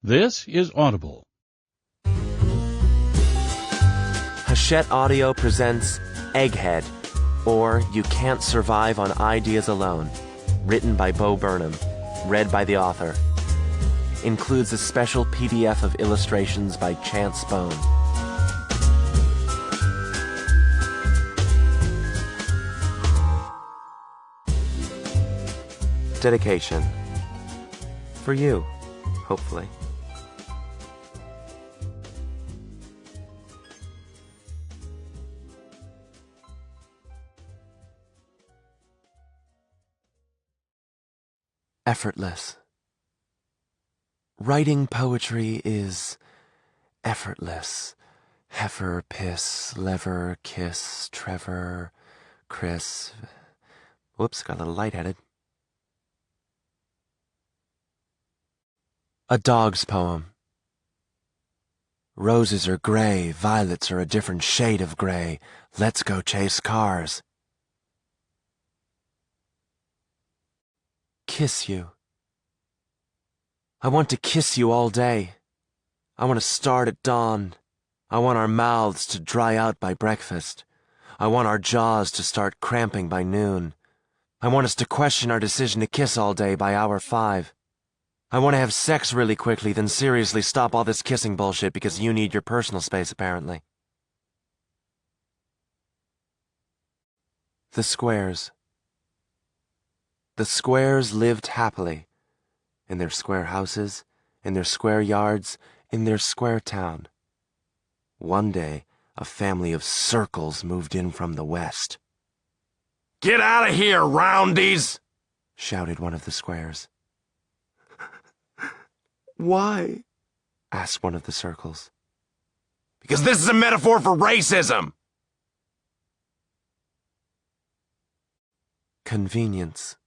This is Audible. Hachette Audio presents Egghead, or You Can't Survive on Ideas Alone, written by Burnham, read by the author. Includes a special PDF of illustrations by Chance Bone. Dedication. For you, hopefully. Effortless. Writing poetry is effortless. Heifer, piss, lever, kiss, Trevor, Chris. Whoops, got a little lightheaded. A dog's poem. Roses are gray, violets are a different shade of gray. Let's go chase cars. Kiss you. I want to kiss you all day. I want to start at dawn. I want our mouths to dry out by breakfast. I want our jaws to start cramping by noon. I want us to question our decision to kiss all day by hour 5. I want to have sex really quickly, then seriously stop all this kissing bullshit because you need your personal space, apparently. The squares. The squares lived happily. In their square houses, in their square yards, in their square town. One day, a family of circles moved in from the west. "Get out of here, roundies!" shouted one of the squares. Why? asked one of the circles. "Because this is a metaphor for racism!" Convenience.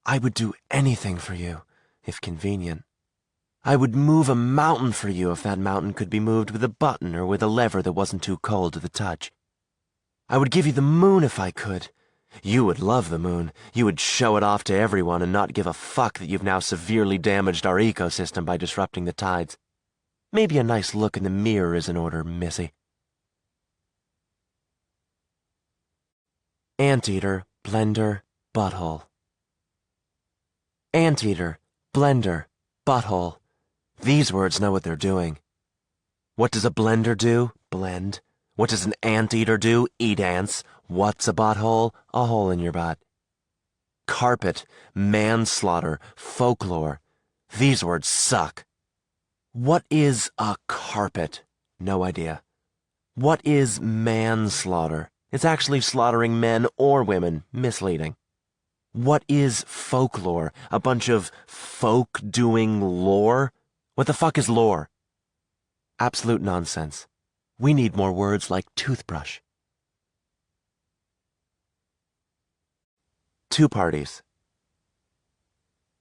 I would do anything for you, if convenient. I would move a mountain for you if that mountain could be moved with a button or with a lever that wasn't too cold to the touch. I would give you the moon if I could. You would love the moon. You would show it off to everyone and not give a fuck that you've now severely damaged our ecosystem by disrupting the tides. Maybe a nice look in the mirror is in order, missy. Anteater, blender, butthole. Anteater, blender, butthole. These words know what they're doing. What does a blender do? Blend. What does an anteater do? Eat ants. What's a butthole? A hole in your butt. Carpet, manslaughter, folklore. These words suck. What is a carpet? No idea. What is manslaughter? It's actually slaughtering men or women. Misleading. What is folklore? A bunch of folk doing lore? What the fuck is lore? Absolute nonsense. We need more words like toothbrush. 2 parties.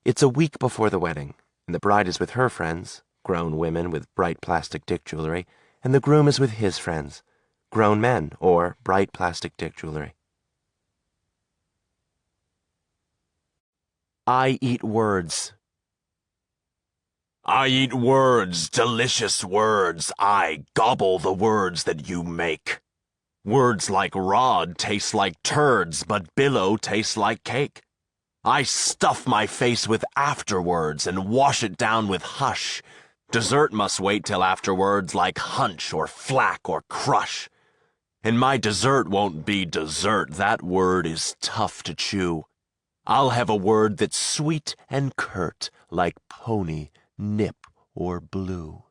It's a week before the wedding, and the bride is with her friends, grown women with bright plastic dick jewelry, and the groom is with his friends, grown men or bright plastic dick jewelry. I eat words. I eat words, delicious words. I gobble the words that you make. Words like Rod taste like turds, but Billow tastes like cake. I stuff my face with afterwards and wash it down with hush. Dessert must wait till afterwards like hunch or flack or crush. And my dessert won't be dessert. That word is tough to chew. I'll have a word that's sweet and curt, like pony, nip, or blue.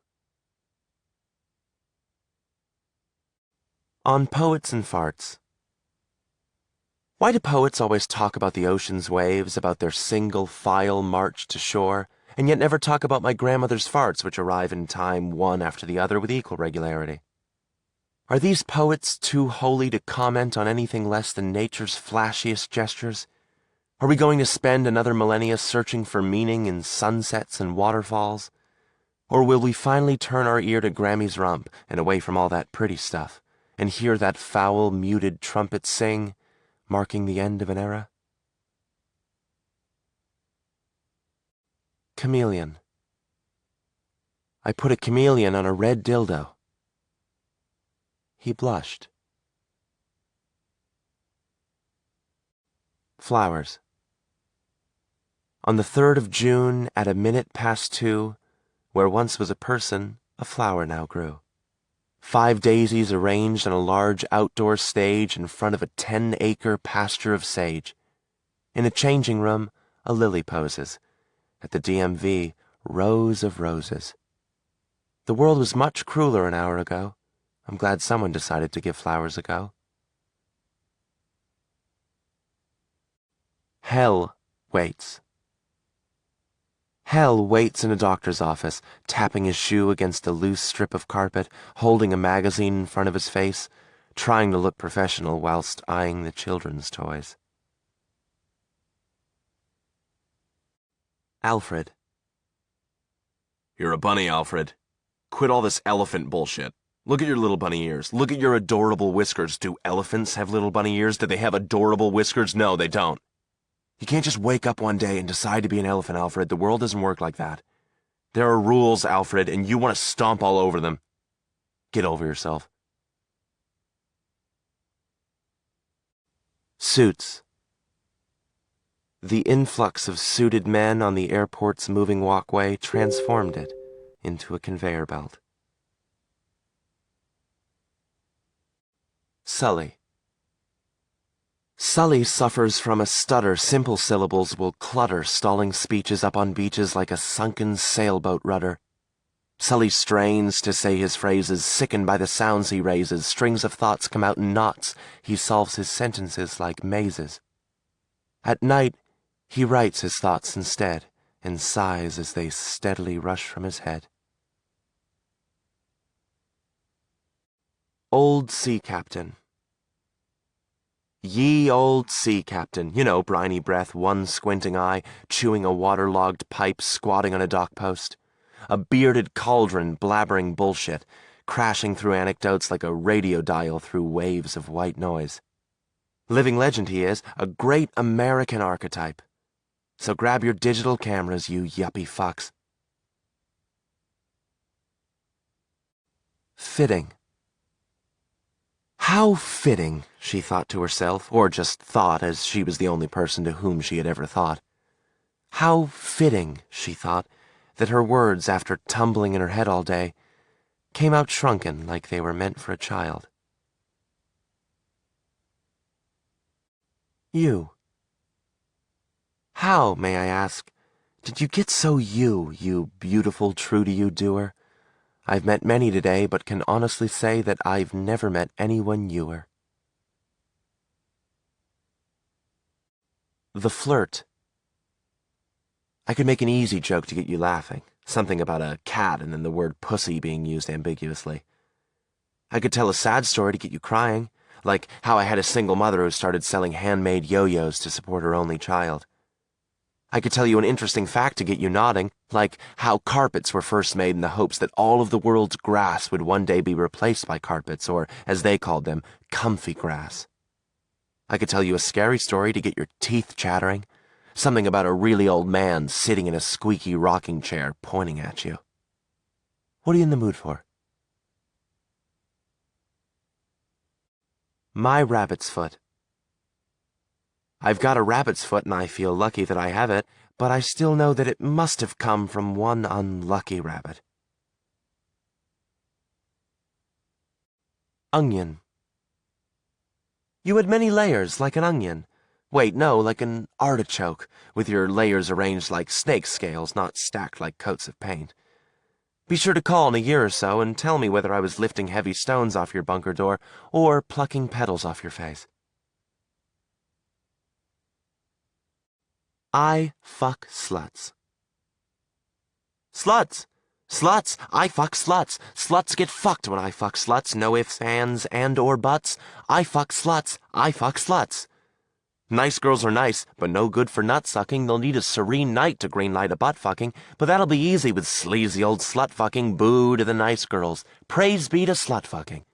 On Poets and Farts. Why do poets always talk about the ocean's waves, about their single file march to shore, and yet never talk about my grandmother's farts, which arrive in time one after the other with equal regularity? Are these poets too holy to comment on anything less than nature's flashiest gestures? Are we going to spend another millennia searching for meaning in sunsets and waterfalls? Or will we finally turn our ear to Grammy's rump and away from all that pretty stuff, and hear that foul, muted trumpet sing, marking the end of an era? Chameleon. I put a chameleon on a red dildo. He blushed. Flowers. On the 3rd of June, at 2:01, where once was a person, a flower now grew. 5 daisies arranged on a large outdoor stage in front of a 10-acre pasture of sage. In a changing room, a lily poses. At the DMV, rows of roses. The world was much crueler an hour ago. I'm glad someone decided to give flowers a go. Hell waits. Hell waits in a doctor's office, tapping his shoe against a loose strip of carpet, holding a magazine in front of his face, trying to look professional whilst eyeing the children's toys. Alfred. You're a bunny, Alfred. Quit all this elephant bullshit. Look at your little bunny ears. Look at your adorable whiskers. Do elephants have little bunny ears? Do they have adorable whiskers? No, they don't. You can't just wake up one day and decide to be an elephant, Alfred. The world doesn't work like that. There are rules, Alfred, and you want to stomp all over them. Get over yourself. Suits. The influx of suited men on the airport's moving walkway transformed it into a conveyor belt. Sully. Sully suffers from a stutter. Simple syllables will clutter, stalling speeches up on beaches like a sunken sailboat rudder. Sully strains to say his phrases, sickened by the sounds he raises. Strings of thoughts come out in knots. He solves his sentences like mazes. At night, he writes his thoughts instead, and sighs as they steadily rush from his head. Old Sea Captain. Ye old sea captain, you know, briny breath, one squinting eye, chewing a waterlogged pipe, squatting on a dock post. A bearded cauldron blabbering bullshit, crashing through anecdotes like a radio dial through waves of white noise. Living legend he is, a great American archetype. So grab your digital cameras, you yuppie fucks. Fitting. How fitting, she thought to herself, or just thought as she was the only person to whom she had ever thought. How fitting, she thought, that her words, after tumbling in her head all day, came out shrunken like they were meant for a child. You. How, may I ask, did you get so you beautiful true-to-you doer? I've met many today, but can honestly say that I've never met anyone youer. The flirt. I could make an easy joke to get you laughing, something about a cat and then the word pussy being used ambiguously. I could tell a sad story to get you crying, like how I had a single mother who started selling handmade yo-yos to support her only child. I could tell you an interesting fact to get you nodding, like how carpets were first made in the hopes that all of the world's grass would one day be replaced by carpets, or, as they called them, comfy grass. I could tell you a scary story to get your teeth chattering, something about a really old man sitting in a squeaky rocking chair pointing at you. What are you in the mood for? My rabbit's foot. I've got a rabbit's foot and I feel lucky that I have it, but I still know that it must have come from one unlucky rabbit. Onion. You had many layers, like an onion. Wait, no, like an artichoke, with your layers arranged like snake scales, not stacked like coats of paint. Be sure to call in a year or so and tell me whether I was lifting heavy stones off your bunker door or plucking petals off your face. I fuck sluts. Sluts! Sluts! I fuck sluts! Sluts get fucked when I fuck sluts, no ifs, ands, and or buts. I fuck sluts! I fuck sluts! Nice girls are nice, but no good for nut-sucking. They'll need a serene night to greenlight a butt-fucking, but that'll be easy with sleazy old slut-fucking. Boo to the nice girls. Praise be to slut-fucking.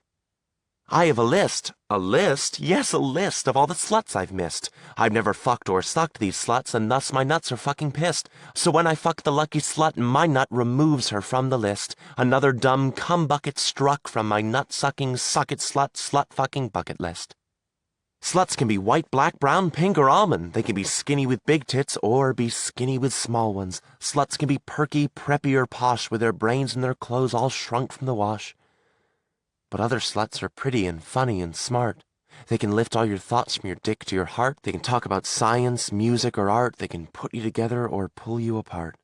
I have a list. A list? Yes, a list of all the sluts I've missed. I've never fucked or sucked these sluts, and thus my nuts are fucking pissed. So when I fuck the lucky slut, my nut removes her from the list. Another dumb cum bucket struck from my nut-sucking, suck-it slut, slut-fucking bucket list. Sluts can be white, black, brown, pink, or almond. They can be skinny with big tits or be skinny with small ones. Sluts can be perky, preppy, or posh with their brains and their clothes all shrunk from the wash. But other sluts are pretty and funny and smart. They can lift all your thoughts from your dick to your heart. They can talk about science, music, or art. They can put you together or pull you apart.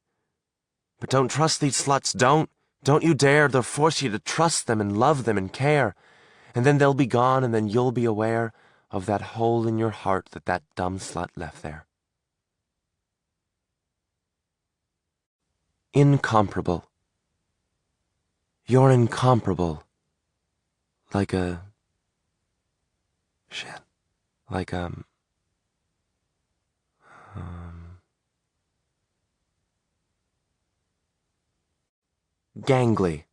But don't trust these sluts, don't. Don't you dare. They'll force you to trust them and love them and care. And then they'll be gone, and then you'll be aware of that hole in your heart that dumb slut left there. Incomparable. You're incomparable. Like a... shit. Like, gangly.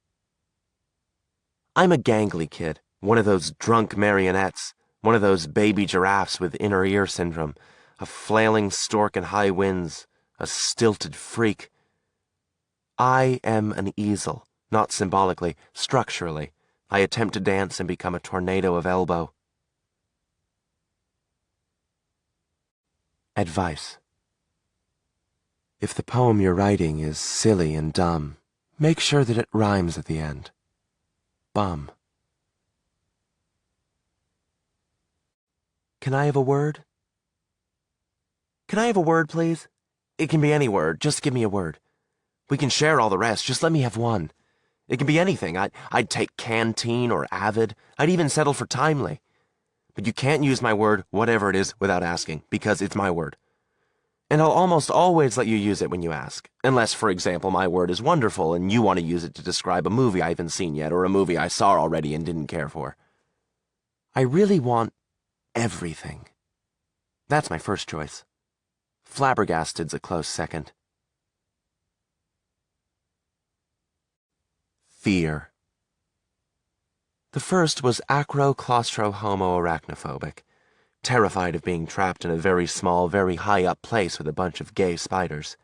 I'm a gangly kid. One of those drunk marionettes. One of those baby giraffes with inner ear syndrome. A flailing stork in high winds. A stilted freak. I am an easel. Not symbolically, structurally. I attempt to dance and become a tornado of elbow. Advice. If the poem you're writing is silly and dumb, make sure that it rhymes at the end. Bum. Can I have a word? Can I have a word, please? It can be any word. Just give me a word. We can share all the rest. Just let me have one. It can be anything. I'd take canteen or avid. I'd even settle for timely. But you can't use my word, whatever it is, without asking, because it's my word. And I'll almost always let you use it when you ask. Unless, for example, my word is wonderful and you want to use it to describe a movie I haven't seen yet or a movie I saw already and didn't care for. I really want everything. That's my first choice. Flabbergasted's a close second. Fear. The first was acro-claustro-homo-arachnophobic, terrified of being trapped in a very small, very high-up place with a bunch of gay spiders.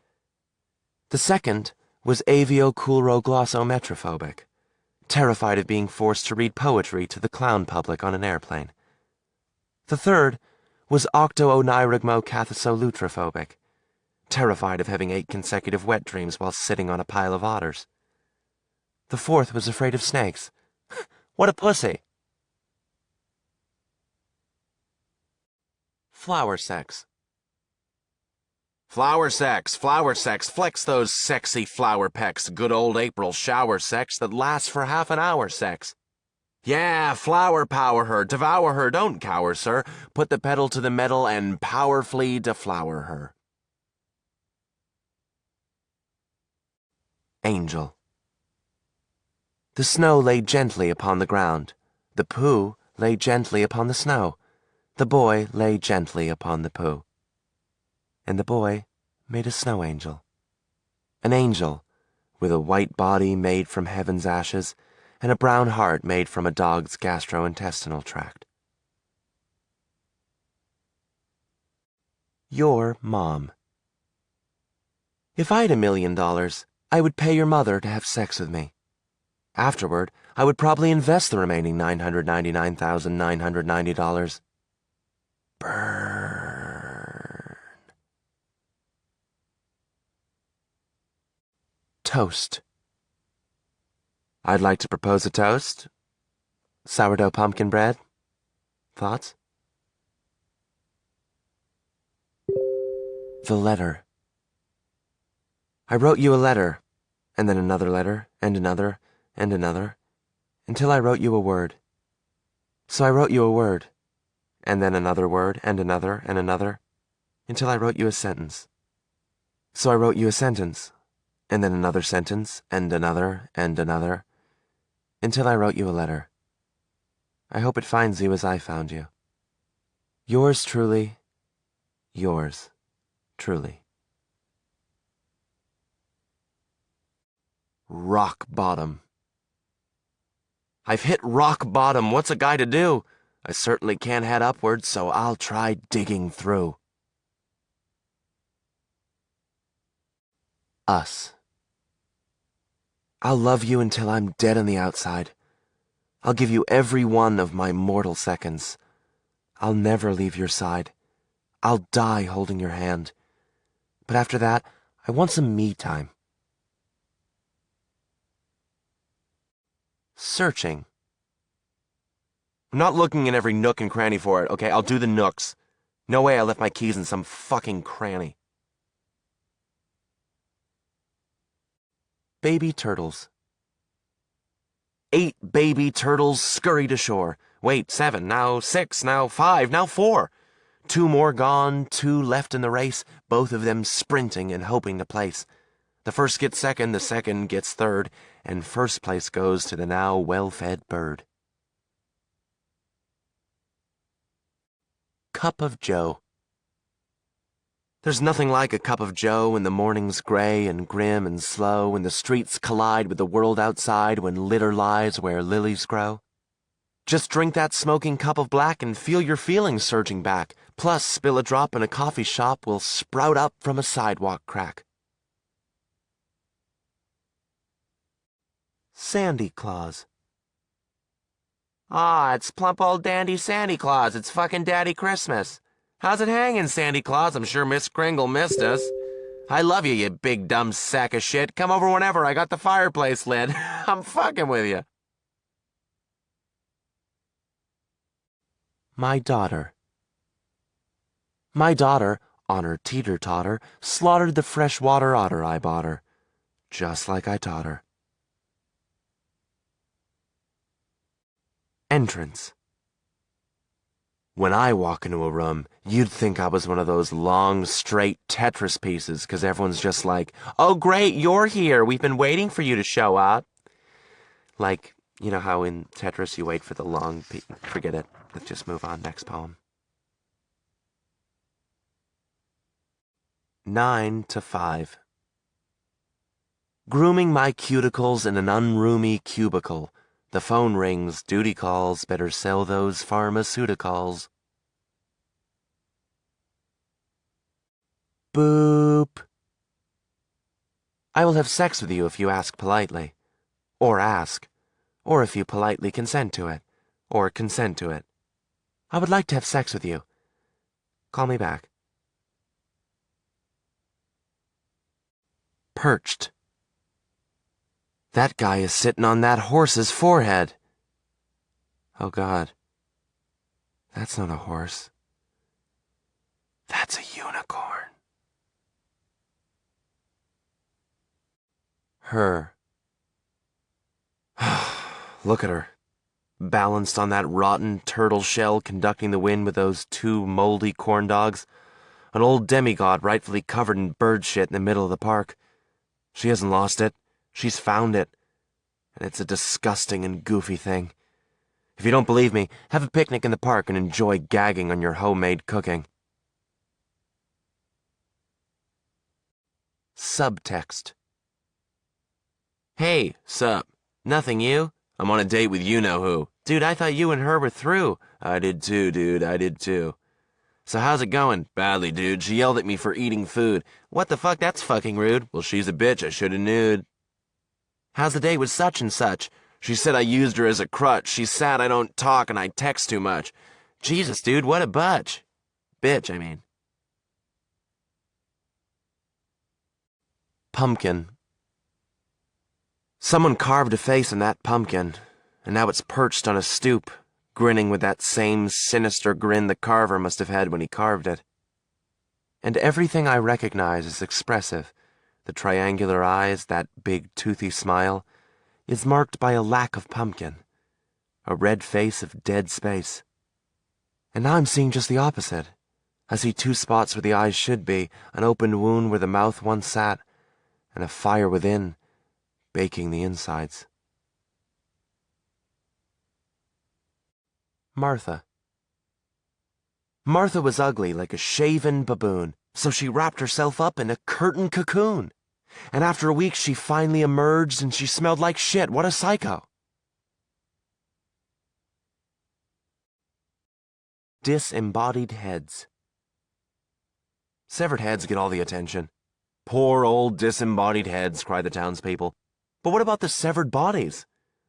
The second was avio-coolro-glossommetrophobic, terrified of being forced to read poetry to the clown public on an airplane. The third was octo-onirigmo-cathosolutrophobic, terrified of having 8 consecutive wet dreams while sitting on a pile of otters. The fourth was afraid of snakes. What a pussy! Flower sex. Flower sex, flex those sexy flower pecs, good old April shower sex that lasts for half an hour sex. Yeah, flower power her, devour her, don't cower, sir. Put the pedal to the metal and powerfully deflower her. Angel. The snow lay gently upon the ground. The poo lay gently upon the snow. The boy lay gently upon the poo. And the boy made a snow angel. An angel with a white body made from heaven's ashes and a brown heart made from a dog's gastrointestinal tract. Your mom. If I had $1 million, I would pay your mother to have sex with me. Afterward, I would probably invest the remaining $999,990. Burn. Toast. I'd like to propose a toast. Sourdough pumpkin bread. Thoughts? The letter. I wrote you a letter, and then another letter, and another, and another, until I wrote you a word. So I wrote you a word, and then another word, and another, until I wrote you a sentence. So I wrote you a sentence, and then another sentence, and another, until I wrote you a letter. I hope it finds you as I found you. Yours truly, yours truly. Rock bottom. I've hit rock bottom. What's a guy to do? I certainly can't head upwards, so I'll try digging through. Us. I'll love you until I'm dead on the outside. I'll give you every one of my mortal seconds. I'll never leave your side. I'll die holding your hand. But after that, I want some me time. Searching. I'm not looking in every nook and cranny for it, okay? I'll do the nooks. No way I left my keys in some fucking cranny. Baby turtles. 8 baby turtles scurried ashore. Wait, 7, now 6, now 5, now 4. 2 more gone, 2 left in the race, both of them sprinting and hoping to place. The first gets second, the second gets third, and first place goes to the now well-fed bird. Cup of Joe. There's nothing like a cup of joe when the morning's gray and grim and slow, when the streets collide with the world outside, when litter lies where lilies grow. Just drink that smoking cup of black and feel your feelings surging back, plus spill a drop in a coffee shop will sprout up from a sidewalk crack. Sandy Claus. Ah, it's plump old dandy Sandy Claus. It's fucking Daddy Christmas. How's it hanging, Sandy Claus? I'm sure Miss Kringle missed us. I love you, you big dumb sack of shit. Come over whenever. I got the fireplace lit. I'm fucking with you. My daughter. My daughter, on her teeter-totter, slaughtered the freshwater otter I bought her, just like I taught her. Entrance. When I walk into a room, you'd think I was one of those long, straight Tetris pieces, 'cause everyone's just like, "Oh, great, you're here. We've been waiting for you to show up." Like, you know how in Tetris you wait for the long forget it. Let's just move on. Next poem. 9 to 5. Grooming my cuticles in an unroomy cubicle. The phone rings, duty calls, better sell those pharmaceuticals. Boop. I will have sex with you if you ask politely. Or ask. Or if you politely consent to it. Or consent to it. I would like to have sex with you. Call me back. Perched. That guy is sitting on that horse's forehead. Oh, God. That's not a horse. That's a unicorn. Her. Look at her. Balanced on that rotten turtle shell, conducting the wind with those 2 moldy corn dogs. An old demigod rightfully covered in bird shit in the middle of the park. She hasn't lost it. She's found it. And it's a disgusting and goofy thing. If you don't believe me, have a picnic in the park and enjoy gagging on your homemade cooking. Subtext. Hey, sup? Nothing, you? I'm on a date with you-know-who. Dude, I thought you and her were through. I did too, dude. I did too. So how's it going? Badly, dude. She yelled at me for eating food. What the fuck? That's fucking rude. Well, she's a bitch. I shoulda knewed. How's the day with such and such? She said I used her as a crutch. She's sad I don't talk and I text too much. Jesus, dude, what a butch. Bitch, I mean. Pumpkin. Someone carved a face in that pumpkin, and now it's perched on a stoop, grinning with that same sinister grin the carver must have had when he carved it. And everything I recognize is expressive. The triangular eyes, that big toothy smile, is marked by a lack of pumpkin, a red face of dead space. And now I'm seeing just the opposite. I see 2 spots where the eyes should be, an open wound where the mouth once sat, and a fire within, baking the insides. Martha. Martha was ugly like a shaven baboon, so she wrapped herself up in a curtain cocoon. And after a week she finally emerged and she smelled like shit. What a psycho. disembodied heads. Severed heads get all the attention. Poor old disembodied heads, cry the townspeople. But what about the severed bodies?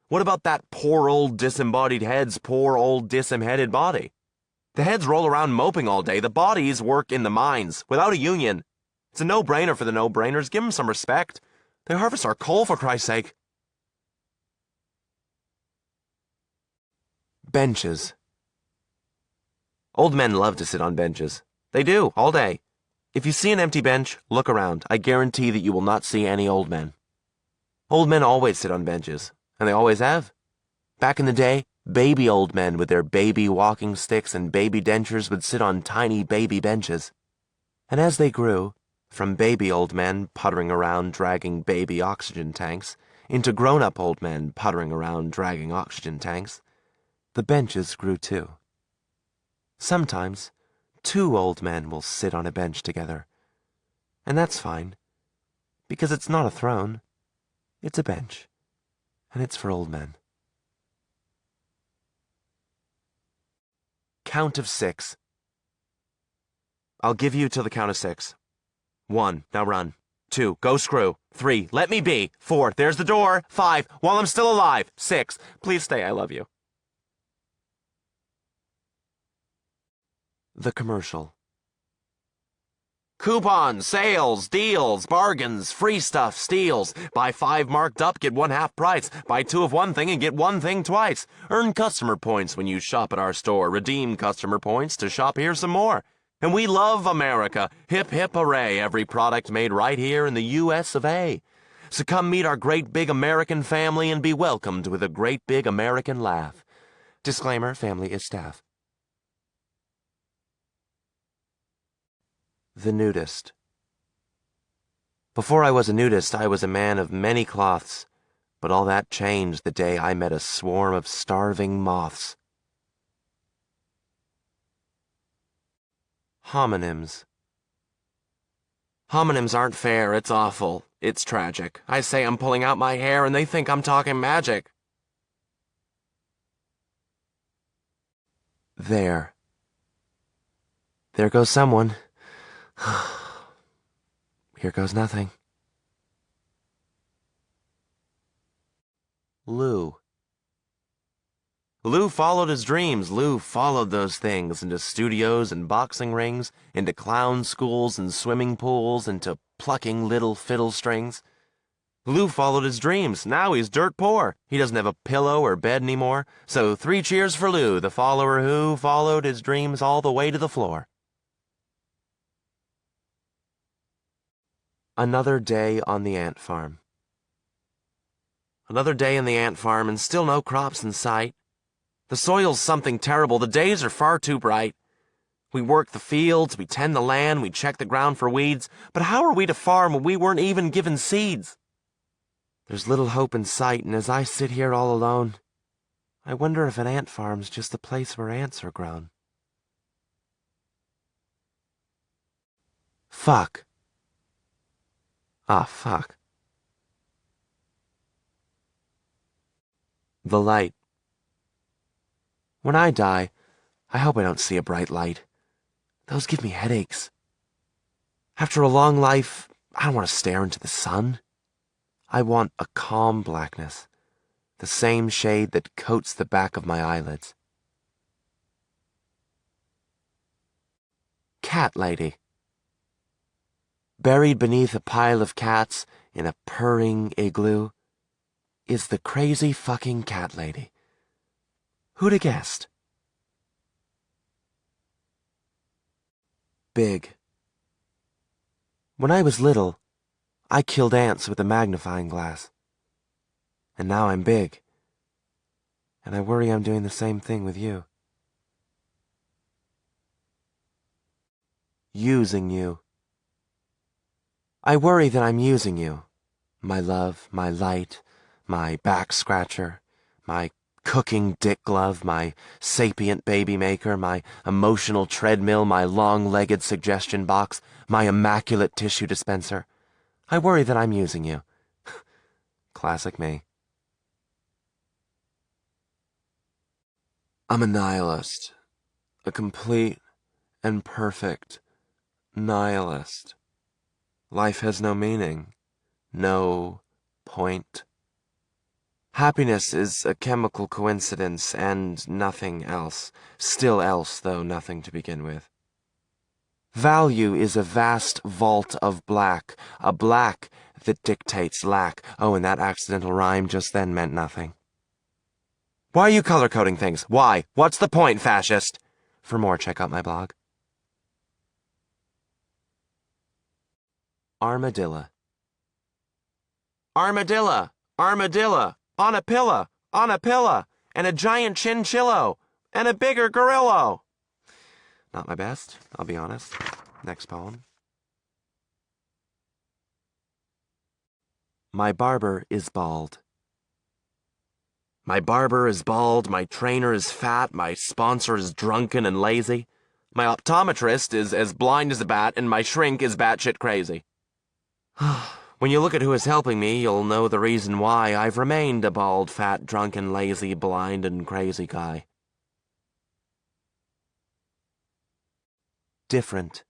What about that poor old disembodied head's poor old disem-headed body? The heads roll around moping all day. The bodies work in the mines, without a union. It's a no-brainer for the no-brainers. Give them some respect. They harvest our coal, for Christ's sake. Benches. Old men love to sit on benches. They do, all day. If you see an empty bench, look around. I guarantee that you will not see any old men. Old men always sit on benches, and they always have. Back in the day, baby old men with their baby walking sticks and baby dentures would sit on tiny baby benches. And as they grew, from baby old men puttering around dragging baby oxygen tanks, into grown-up old men puttering around dragging oxygen tanks, the benches grew too. Sometimes, two old men will sit on a bench together. And that's fine, because it's not a throne, it's a bench, and it's for old men. Count of 6. I'll give you till the count of 6. 1, now run. 2, go screw. 3, let me be. 4, there's the door. 5, while I'm still alive. 6, please stay, I love you. The commercial. Coupons, sales, deals, bargains, free stuff, steals. Buy 5 marked up, get 1 half price. Buy 2 of one thing and get 1 thing twice. Earn customer points when you shop at our store. Redeem customer points to shop here some more. And we love America. Hip, hip, hooray. Every product made right here in the U.S. of A. So come meet our great big American family and be welcomed with a great big American laugh. Disclaimer, family is staff. The nudist. Before I was a nudist, I was a man of many cloths, but all that changed the day I met a swarm of starving moths. Homonyms. Homonyms aren't fair, it's awful, it's tragic. I say I'm pulling out my hair and they think I'm talking magic. There. There goes someone. Here goes nothing. Lou. Lou followed his dreams. Lou followed those things into studios and boxing rings, into clown schools and swimming pools, into plucking little fiddle strings. Lou followed his dreams. Now he's dirt poor. He doesn't have a pillow or bed anymore. So 3 cheers for Lou, the follower who followed his dreams all the way to the floor. Another day on the ant farm. Another day on the ant farm and still no crops in sight. The soil's something terrible. The days are far too bright. We work the fields, we tend the land, we check the ground for weeds, but how are we to farm when we weren't even given seeds? There's little hope in sight, and as I sit here all alone, I wonder if an ant farm's just a place where ants are grown. Fuck. Ah, fuck. The light. When I die, I hope I don't see a bright light. Those give me headaches. After a long life, I don't want to stare into the sun. I want a calm blackness, the same shade that coats the back of my eyelids. Cat lady. Buried beneath a pile of cats in a purring igloo is the crazy fucking cat lady. Who'd have guessed? Big. When I was little, I killed ants with a magnifying glass. And now I'm big. And I worry I'm doing the same thing with you. Using you. I worry that I'm using you. My love, my light, my back scratcher, my cooking dick glove, my sapient baby maker, my emotional treadmill, my long-legged suggestion box, my immaculate tissue dispenser. I worry that I'm using you. Classic me. I'm a nihilist. a complete and perfect nihilist. Life has no meaning, no point. Happiness is a chemical coincidence and nothing else, still else, though nothing to begin with. Value is a vast vault of black, a black that dictates lack. Oh, and that accidental rhyme just then meant nothing. Why are you color-coding things? Why? What's the point, fascist? For more, check out my blog. Armadillo. Armadillo! Armadillo! On a pillow, and a giant chinchillo, and a bigger gorillo. Not my best, I'll be honest. Next poem. My barber is bald. My barber is bald, my trainer is fat, my sponsor is drunken and lazy. My optometrist is as blind as a bat, and my shrink is batshit crazy. When you look at who is helping me, you'll know the reason why I've remained a bald, fat, drunken, lazy, blind, and crazy guy. Different.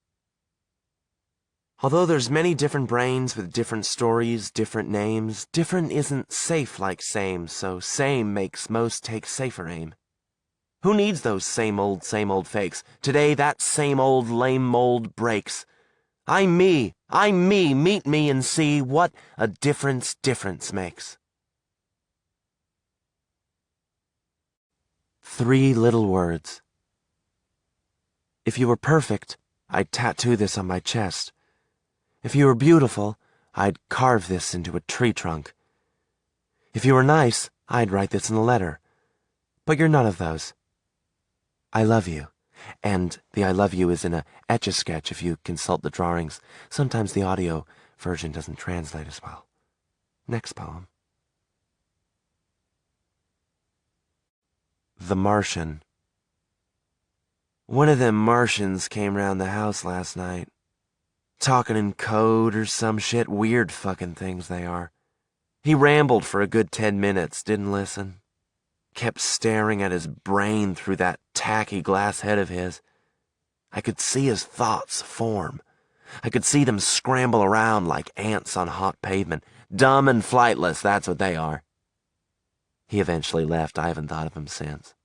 Although there's many different brains with different stories, different names, different isn't safe like same, so same makes most take safer aim. Who needs those same old fakes? Today that same old lame mold breaks. I'm me, meet me and see what a difference makes. 3 little words. If you were perfect, I'd tattoo this on my chest. If you were beautiful, I'd carve this into a tree trunk. If you were nice, I'd write this in a letter. But you're none of those. I love you. And the I love you is in a Etch-a-Sketch if you consult the drawings. Sometimes the audio version doesn't translate as well. Next poem. The Martian. One of them Martians came round the house last night. Talking in code or some shit, weird fucking things they are. He rambled for a good 10 minutes, didn't listen. Kept staring at his brain through that tacky glass head of his. I could see his thoughts form. I could see them scramble around like ants on hot pavement. Dumb and flightless, that's what they are. He eventually left. I haven't thought of him since.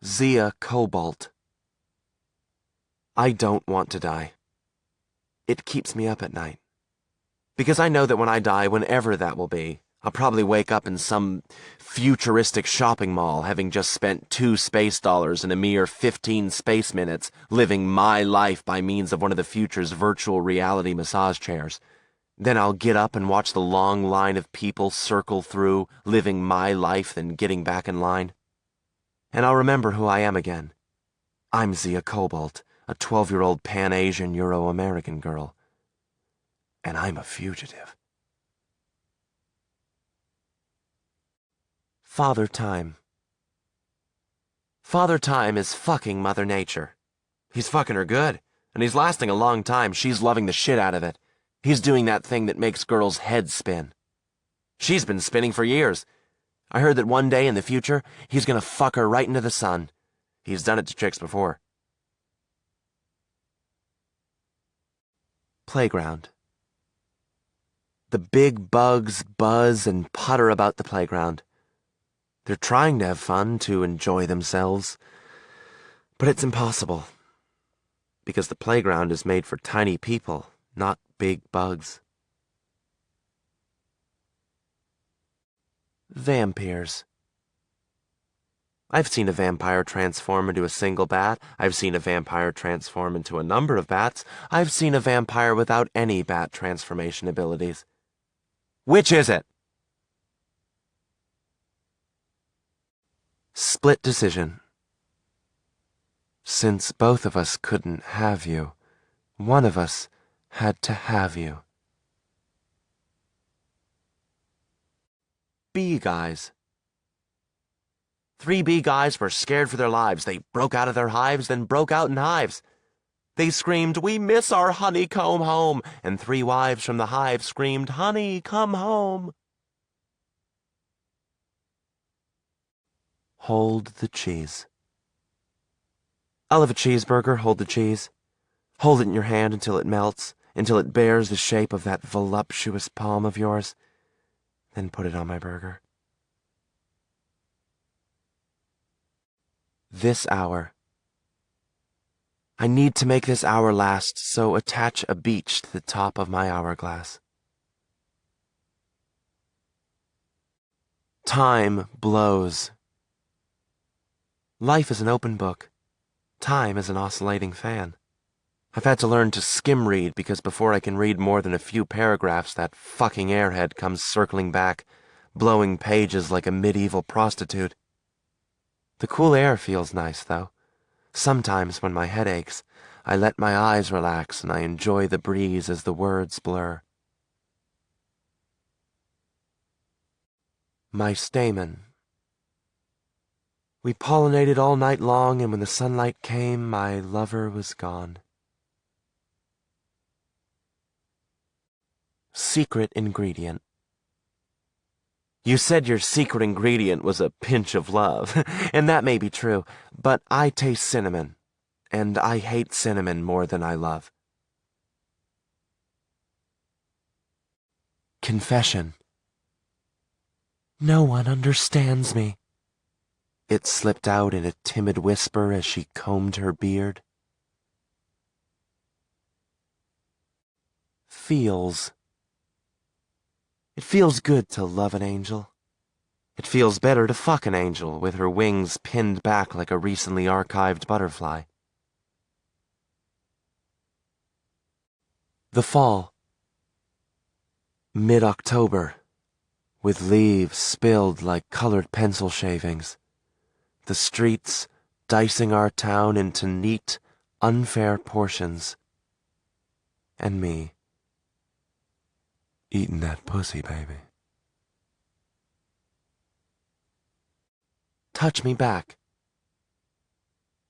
Zia Cobalt. I don't want to die. It keeps me up at night. Because I know that when I die, whenever that will be, I'll probably wake up in some futuristic shopping mall, having just spent $2 space dollars and a mere 15 space minutes living my life by means of one of the future's virtual reality massage chairs. Then I'll get up and watch the long line of people circle through, living my life, then getting back in line. And I'll remember who I am again. I'm Zia Cobalt, a 12-year-old Pan-Asian Euro-American girl. And I'm a fugitive. Father Time. Father Time is fucking Mother Nature. He's fucking her good, and he's lasting a long time. She's loving the shit out of it. He's doing that thing that makes girls' heads spin. She's been spinning for years. I heard that one day in the future, he's gonna fuck her right into the sun. He's done it to chicks before. Playground. The big bugs buzz and putter about the playground. They're trying to have fun, to enjoy themselves. But it's impossible. Because the playground is made for tiny people, not big bugs. Vampires. I've seen a vampire transform into a single bat. I've seen a vampire transform into a number of bats. I've seen a vampire without any bat transformation abilities. Which is it? Split decision. Since both of us couldn't have you, one of us had to have you. Bee guys. 3 bee guys were scared for their lives. They broke out of their hives, then broke out in hives. They screamed, "We miss our honeycomb home," and 3 wives from the hive screamed, "Honey, come home." Hold the cheese. I'll have a cheeseburger, hold the cheese. Hold it in your hand until it melts, until it bears the shape of that voluptuous palm of yours. Then put it on my burger. This hour. I need to make this hour last, so attach a beach to the top of my hourglass. Time blows. Life is an open book. Time is an oscillating fan. I've had to learn to skim read because before I can read more than a few paragraphs, that fucking airhead comes circling back, blowing pages like a medieval prostitute. The cool air feels nice, though. Sometimes when my head aches, I let my eyes relax and I enjoy the breeze as the words blur. My stamen. We pollinated all night long, and when the sunlight came, my lover was gone. Secret ingredient. You said your secret ingredient was a pinch of love, and that may be true, but I taste cinnamon, and I hate cinnamon more than I love. Confession. No one understands me. It slipped out in a timid whisper as she combed her beard. Feels. It feels good to love an angel. It feels better to fuck an angel with her wings pinned back like a recently archived butterfly. The fall. Mid-October, with leaves spilled like colored pencil shavings. The streets dicing our town into neat, unfair portions. And me, eating that pussy, baby. Touch me back.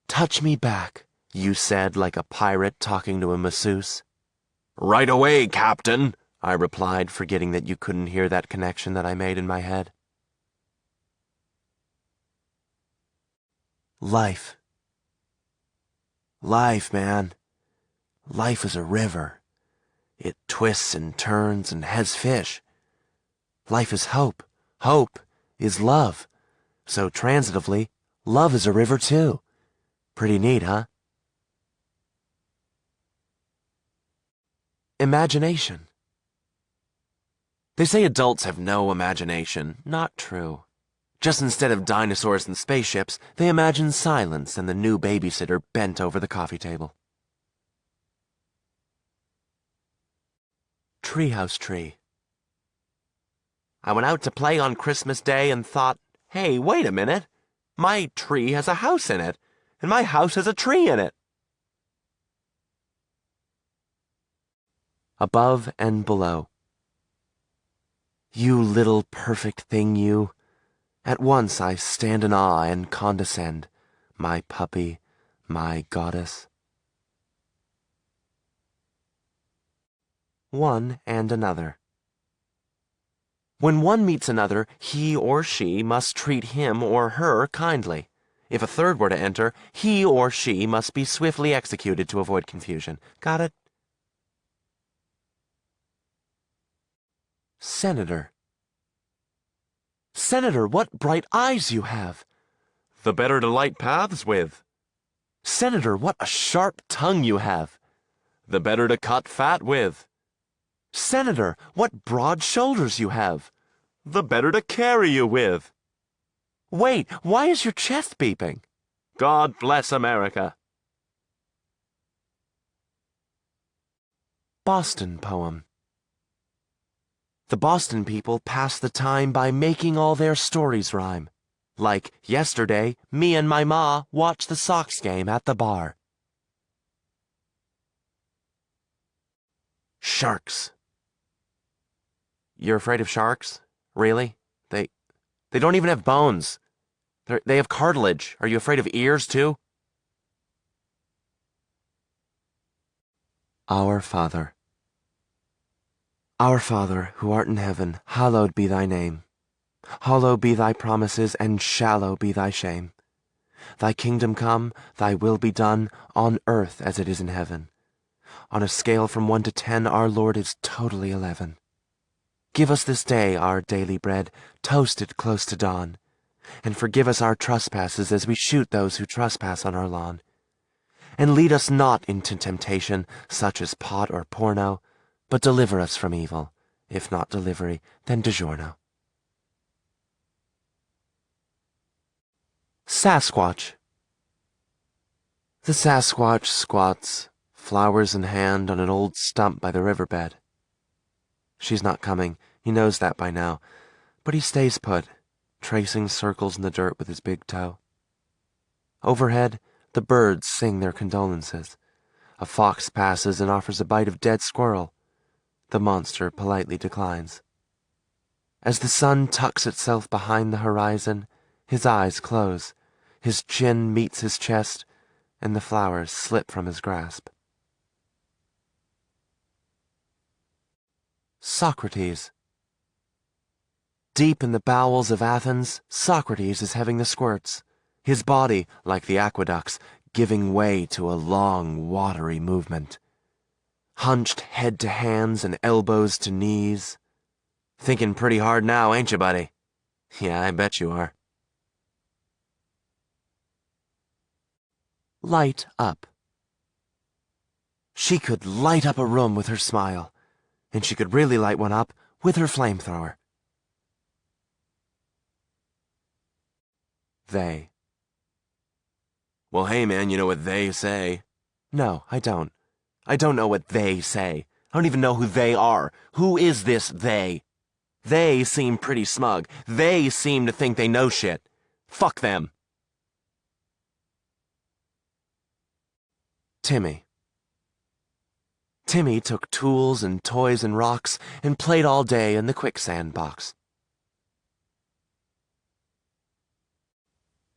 Touch me back, you said like a pirate talking to a masseuse. Right away, Captain, I replied, forgetting that you couldn't hear that connection that I made in my head. Life. Life, man. Life is a river. It twists and turns and has fish. Life is hope. Hope is love. So transitively, love is a river too. Pretty neat, huh? Imagination. They say adults have no imagination. Not true. Just instead of dinosaurs and spaceships, they imagine silence and the new babysitter bent over the coffee table. Treehouse tree. I went out to play on Christmas Day and thought, hey, wait a minute. My tree has a house in it, and my house has a tree in it. Above and below. You little perfect thing, you. At once I stand in awe and condescend, my puppy, my goddess. One and another. When one meets another, he or she must treat him or her kindly. If a third were to enter, he or she must be swiftly executed to avoid confusion. Got it? Senator. Senator, what bright eyes you have! The better to light paths with. Senator, what a sharp tongue you have! The better to cut fat with. Senator, what broad shoulders you have! The better to carry you with. Wait, why is your chest beeping? God bless America. Boston poem. The Boston people pass the time by making all their stories rhyme. Like, yesterday, me and my ma watched the Sox game at the bar. Sharks. You're afraid of sharks? Really? They don't even have bones. They have cartilage. Are you afraid of ears, too? Our Father. Our Father, who art in heaven, hallowed be thy name. Hollow be thy promises, and shallow be thy shame. Thy kingdom come, thy will be done, on earth as it is in heaven. On a scale from 1 to 10, our Lord is totally 11. Give us this day our daily bread, toasted close to dawn, and forgive us our trespasses as we shoot those who trespass on our lawn. And lead us not into temptation, such as pot or porno, but deliver us from evil. If not delivery, then DiGiorno. Sasquatch. The Sasquatch squats, flowers in hand, on an old stump by the riverbed. She's not coming, he knows that by now, but he stays put, tracing circles in the dirt with his big toe. Overhead, the birds sing their condolences. A fox passes and offers a bite of dead squirrel. The monster politely declines. As the sun tucks itself behind the horizon, his eyes close, his chin meets his chest, and the flowers slip from his grasp. Socrates. Deep in the bowels of Athens, Socrates is having the squirts, his body, like the aqueducts, giving way to a long, watery movement. Hunched head to hands and elbows to knees. Thinking pretty hard now, ain't you, buddy? Yeah, I bet you are. Light up. She could light up a room with her smile, and she could really light one up with her flamethrower. They. Well, hey, man, you know what they say. No, I don't. I don't know what they say. I don't even know who they are. Who is this they? They seem pretty smug. They seem to think they know shit. Fuck them. Timmy. Timmy took tools and toys and rocks and played all day in the quicksand box.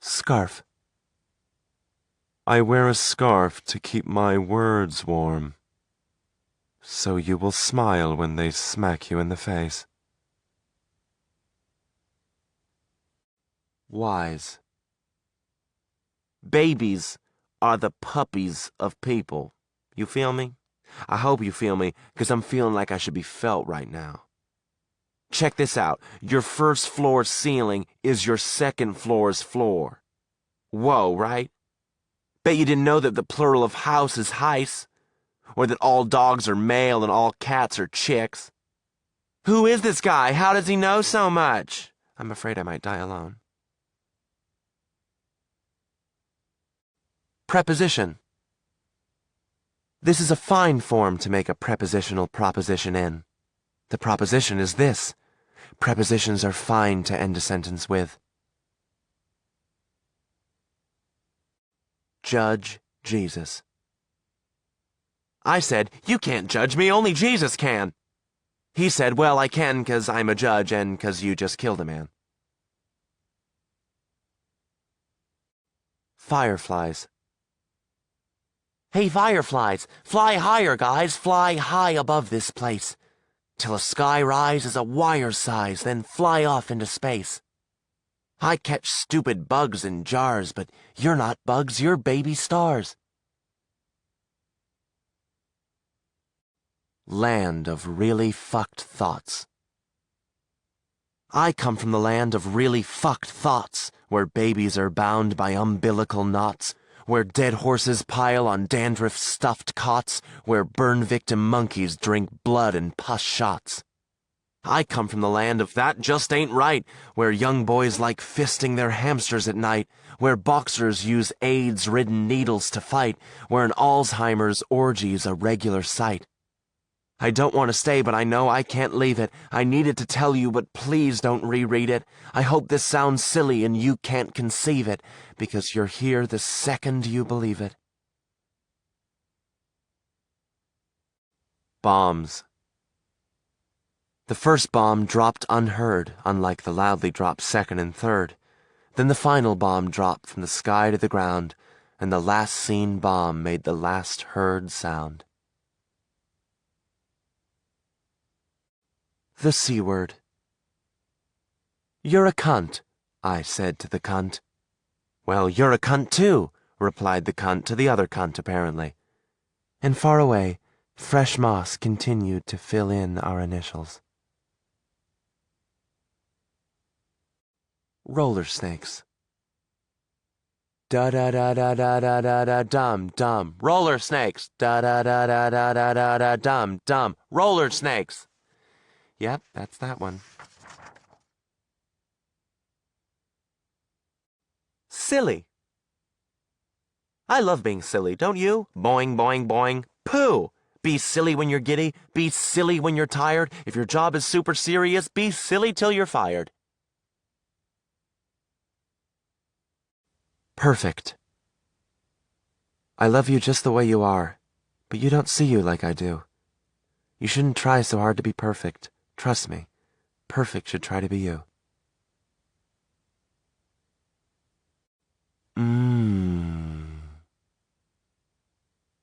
Scarf. I wear a scarf to keep my words warm, so you will smile when they smack you in the face. Wise. Babies are the puppies of people. You feel me? I hope you feel me, 'cause I'm feeling like I should be felt right now. Check this out. Your first floor's ceiling is your second floor's floor. Whoa, right? Bet you didn't know that the plural of house is heis, or that all dogs are male and all cats are chicks. Who is this guy? How does he know so much? I'm afraid I might die alone. Preposition. This is a fine form to make a prepositional proposition in. The proposition is this. Prepositions are fine to end a sentence with. Judge Jesus. I said, you can't judge me, only Jesus can. He said, well, I can 'cause I'm a judge and 'cause you just killed a man. Fireflies. Hey, fireflies, fly higher, guys, fly high above this place, till a sky rise is a wire size, then fly off into space. I catch stupid bugs in jars, but you're not bugs, you're baby stars. Land of really fucked thoughts. I come from the land of really fucked thoughts, where babies are bound by umbilical knots, where dead horses pile on dandruff-stuffed cots, where burn victim monkeys drink blood and pus shots. I come from the land of that just ain't right, where young boys like fisting their hamsters at night, where boxers use AIDS-ridden needles to fight, where an Alzheimer's orgy's a regular sight. I don't want to stay, but I know I can't leave it. I needed to tell you, but please don't reread it. I hope this sounds silly and you can't conceive it, because you're here the second you believe it. Bombs. The first bomb dropped unheard, unlike the loudly dropped second and third. Then the final bomb dropped from the sky to the ground, and the last seen bomb made the last heard sound. The C word. "You're a cunt," I said to the cunt. "Well, you're a cunt too," replied the cunt to the other cunt, apparently. And far away, fresh moss continued to fill in our initials. Roller snakes. Da-da-da-da-da-da-da-dum, dum. Roller snakes. Da-da-da-da-da-da-da-dum, dum. Roller snakes. Yep, that's that one. Silly. I love being silly, don't you? Boing, boing, boing. Pooh! Be silly when you're giddy. Be silly when you're tired. If your job is super serious, be silly till you're fired. Perfect. I love you just the way you are, but you don't see you like I do. You shouldn't try so hard to be perfect. Trust me. Perfect should try to be you.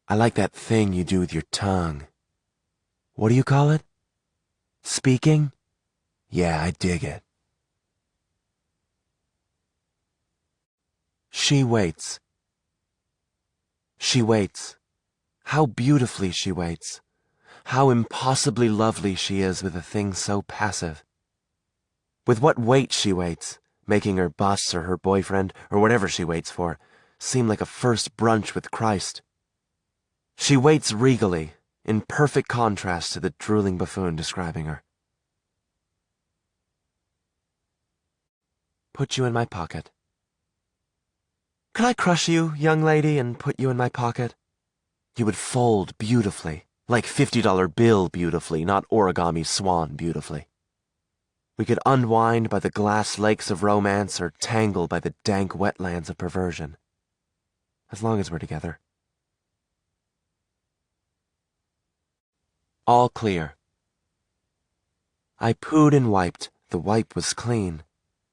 I like that thing you do with your tongue. What do you call it? Speaking? Yeah, I dig it. She waits. She waits. How beautifully she waits. How impossibly lovely she is with a thing so passive. With what weight she waits, making her boss or her boyfriend, or whatever she waits for, seem like a first brunch with Christ. She waits regally, in perfect contrast to the drooling buffoon describing her. Put you in my pocket. Could I crush you, young lady, and put you in my pocket? You would fold beautifully, like $50 bill beautifully, not origami swan beautifully. We could unwind by the glass lakes of romance or tangle by the dank wetlands of perversion. As long as we're together. All clear. I pooed and wiped. The wipe was clean.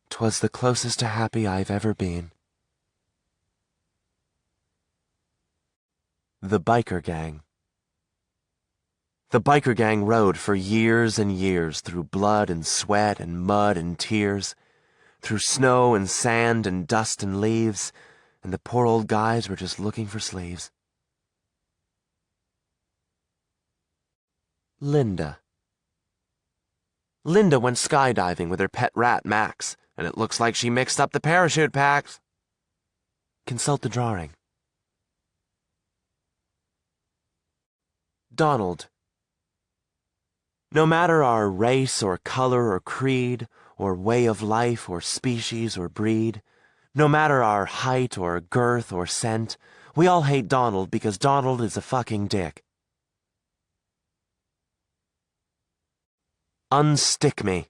'Twas the closest to happy I've ever been. The Biker Gang. The biker gang rode for years and years through blood and sweat and mud and tears, through snow and sand and dust and leaves, and the poor old guys were just looking for sleeves. Linda. Linda went skydiving with her pet rat, Max, and it looks like she mixed up the parachute packs. Consult the drawing. Donald. No matter our race or color or creed, or way of life or species or breed, no matter our height or girth or scent, we all hate Donald because Donald is a fucking dick. Unstick me.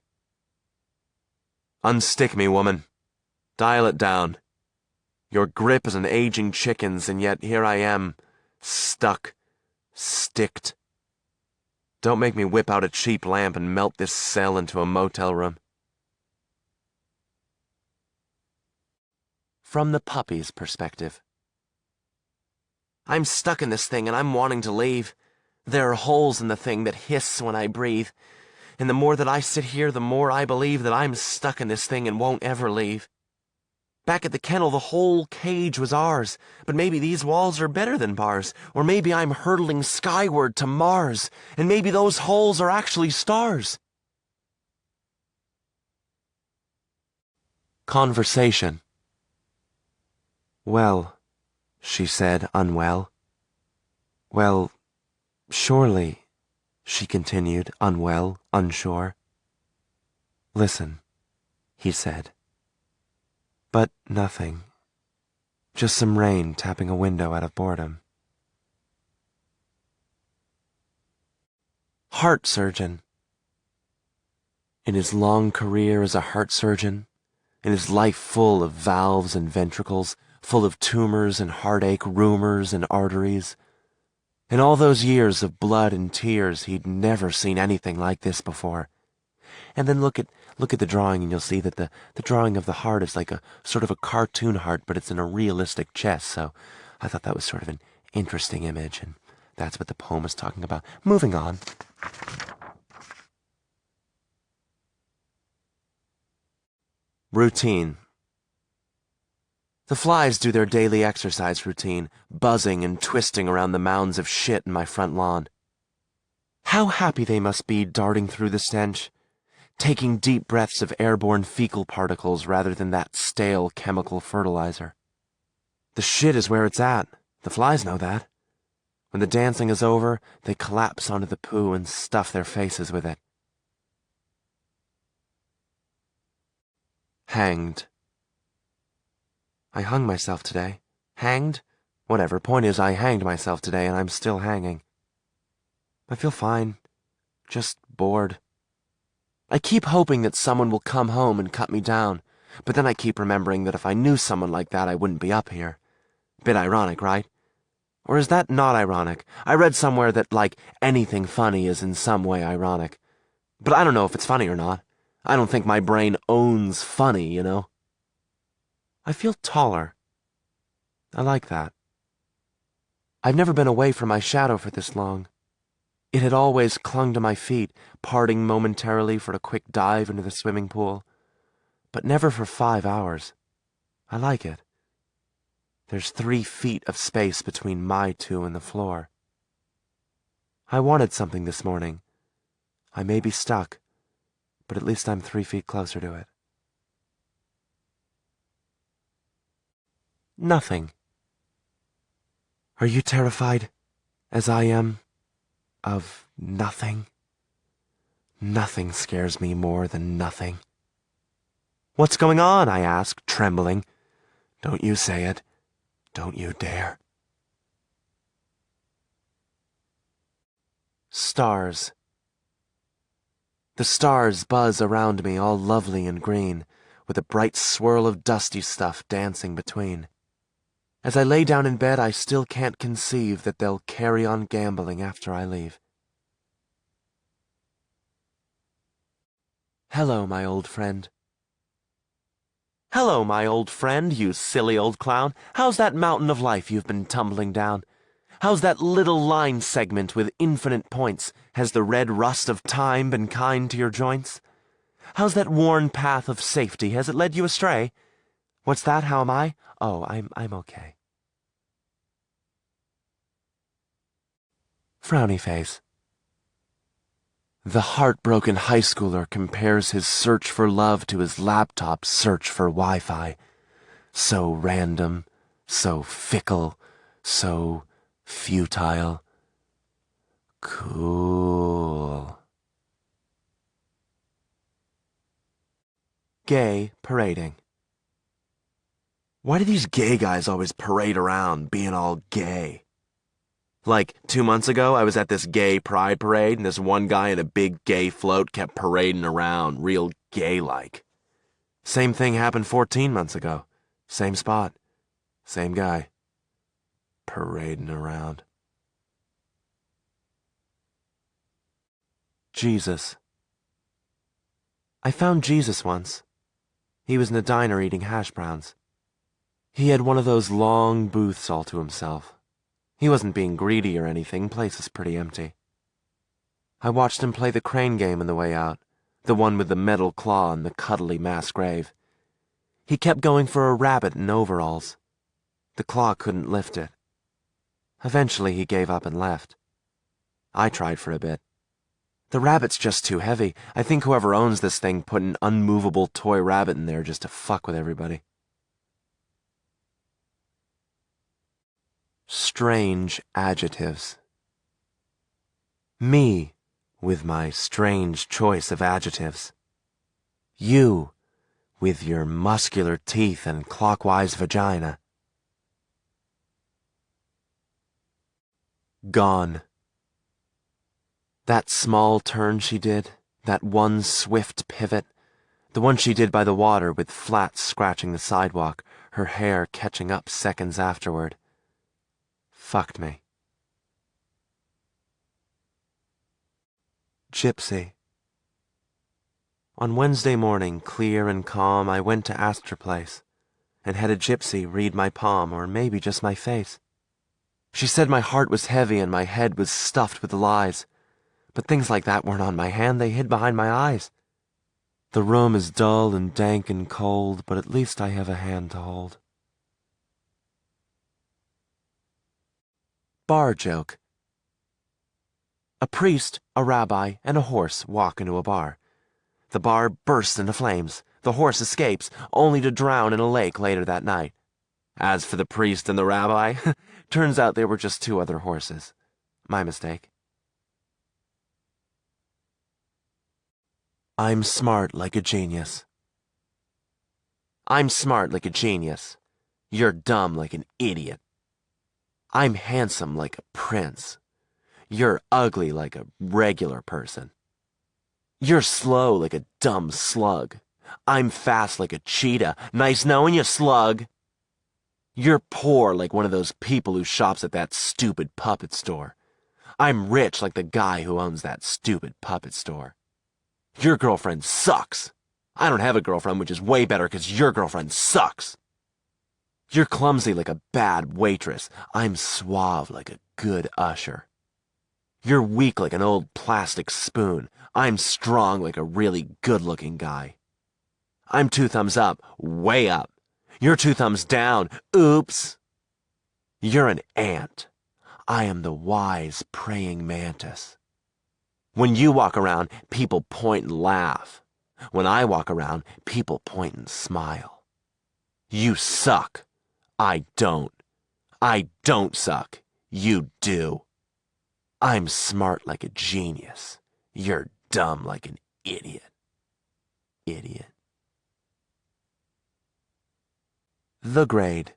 Unstick me, woman. Dial it down. Your grip is an aging chicken's, and yet here I am, stuck, sticked. Don't make me whip out a cheap lamp and melt this cell into a motel room. From the puppy's perspective. I'm stuck in this thing and I'm wanting to leave. There are holes in the thing that hiss when I breathe. And the more that I sit here, the more I believe that I'm stuck in this thing and won't ever leave. Back at the kennel, the whole cage was ours, but maybe these walls are better than bars, or maybe I'm hurtling skyward to Mars, and maybe those holes are actually stars. Conversation. Well, she said, unwell. Well, surely, she continued, unwell, unsure. Listen, he said. But nothing. Just some rain tapping a window out of boredom. Heart surgeon. In his long career as a heart surgeon, in his life full of valves and ventricles, full of tumors and heartache, rumors and arteries, in all those years of blood and tears, he'd never seen anything like this before. And then look at the drawing and you'll see that the drawing of the heart is like a sort of a cartoon heart, but it's in a realistic chest, so I thought that was sort of an interesting image, and that's what the poem is talking about. Moving on. Routine. The flies do their daily exercise routine, buzzing and twisting around the mounds of shit in my front lawn. How happy they must be darting through the stench, taking deep breaths of airborne fecal particles rather than that stale chemical fertilizer. The shit is where it's at. The flies know that. When the dancing is over, they collapse onto the poo and stuff their faces with it. Hanged. I hung myself today. Hanged? Whatever, point is I hanged myself today and I'm still hanging. I feel fine. Just bored. I keep hoping that someone will come home and cut me down, but then I keep remembering that if I knew someone like that I wouldn't be up here. Bit ironic, right? Or is that not ironic? I read somewhere that, like, anything funny is in some way ironic. But I don't know if it's funny or not. I don't think my brain owns funny, you know? I feel taller. I like that. I've never been away from my shadow for this long. It had always clung to my feet, parting momentarily for a quick dive into the swimming pool. But never for 5 hours. I like it. There's 3 feet of space between my 2 and the floor. I wanted something this morning. I may be stuck, but at least I'm 3 feet closer to it. Nothing. Are you terrified, as I am, of nothing? Nothing scares me more than nothing. What's going on? I asked, trembling. Don't you say it. Don't you dare. Stars. The stars buzz around me, all lovely and green, with a bright swirl of dusty stuff dancing between. As I lay down in bed, I still can't conceive that they'll carry on gambling after I leave. Hello, my old friend. Hello, my old friend, you silly old clown. How's that mountain of life you've been tumbling down? How's that little line segment with infinite points? Has the red rust of time been kind to your joints? How's that worn path of safety? Has it led you astray? What's that? How am I? Oh, I'm okay. Frowny face. The heartbroken high schooler compares his search for love to his laptop's search for Wi-Fi. So random, so fickle, so futile. Cool. Gay parading. Why do these gay guys always parade around being all gay? Like, 2 months ago, I was at this gay pride parade, and this one guy in a big gay float kept parading around, real gay-like. Same thing happened 14 months ago. Same spot. Same guy. Parading around. Jesus. I found Jesus once. He was in a diner eating hash browns. He had one of those long booths all to himself. He wasn't being greedy or anything, place is pretty empty. I watched him play the crane game on the way out, the one with the metal claw and the cuddly mass grave. He kept going for a rabbit in overalls. The claw couldn't lift it. Eventually he gave up and left. I tried for a bit. The rabbit's just too heavy. I think whoever owns this thing put an unmovable toy rabbit in there just to fuck with everybody. Strange adjectives. Me, with my strange choice of adjectives. You, with your muscular teeth and clockwise vagina. Gone. That small turn she did, that one swift pivot, the one she did by the water with flats scratching the sidewalk, her hair catching up seconds afterward. Fucked me. Gypsy. On Wednesday morning, clear and calm, I went to Astor Place and had a gypsy read my palm, or maybe just my face. She said my heart was heavy and my head was stuffed with lies, but things like that weren't on my hand, they hid behind my eyes. The room is dull and dank and cold, but at least I have a hand to hold. Bar joke. A priest, a rabbi, and a horse walk into a bar. The bar bursts into flames. The horse escapes, only to drown in a lake later that night. As for the priest and the rabbi, turns out they were just two other horses. My mistake. I'm smart like a genius. I'm smart like a genius. You're dumb like an idiot. I'm handsome like a prince. You're ugly like a regular person. You're slow like a dumb slug. I'm fast like a cheetah. Nice knowing you, slug. You're poor like one of those people who shops at that stupid puppet store. I'm rich like the guy who owns that stupid puppet store. Your girlfriend sucks. I don't have a girlfriend, which is way better because your girlfriend sucks. You're clumsy like a bad waitress. I'm suave like a good usher. You're weak like an old plastic spoon. I'm strong like a really good-looking guy. I'm 2 thumbs up, way up. You're 2 thumbs down, oops. You're an ant. I am the wise praying mantis. When you walk around, people point and laugh. When I walk around, people point and smile. You suck. I don't. I don't suck. You do. I'm smart like a genius. You're dumb like an idiot. Idiot. The grade.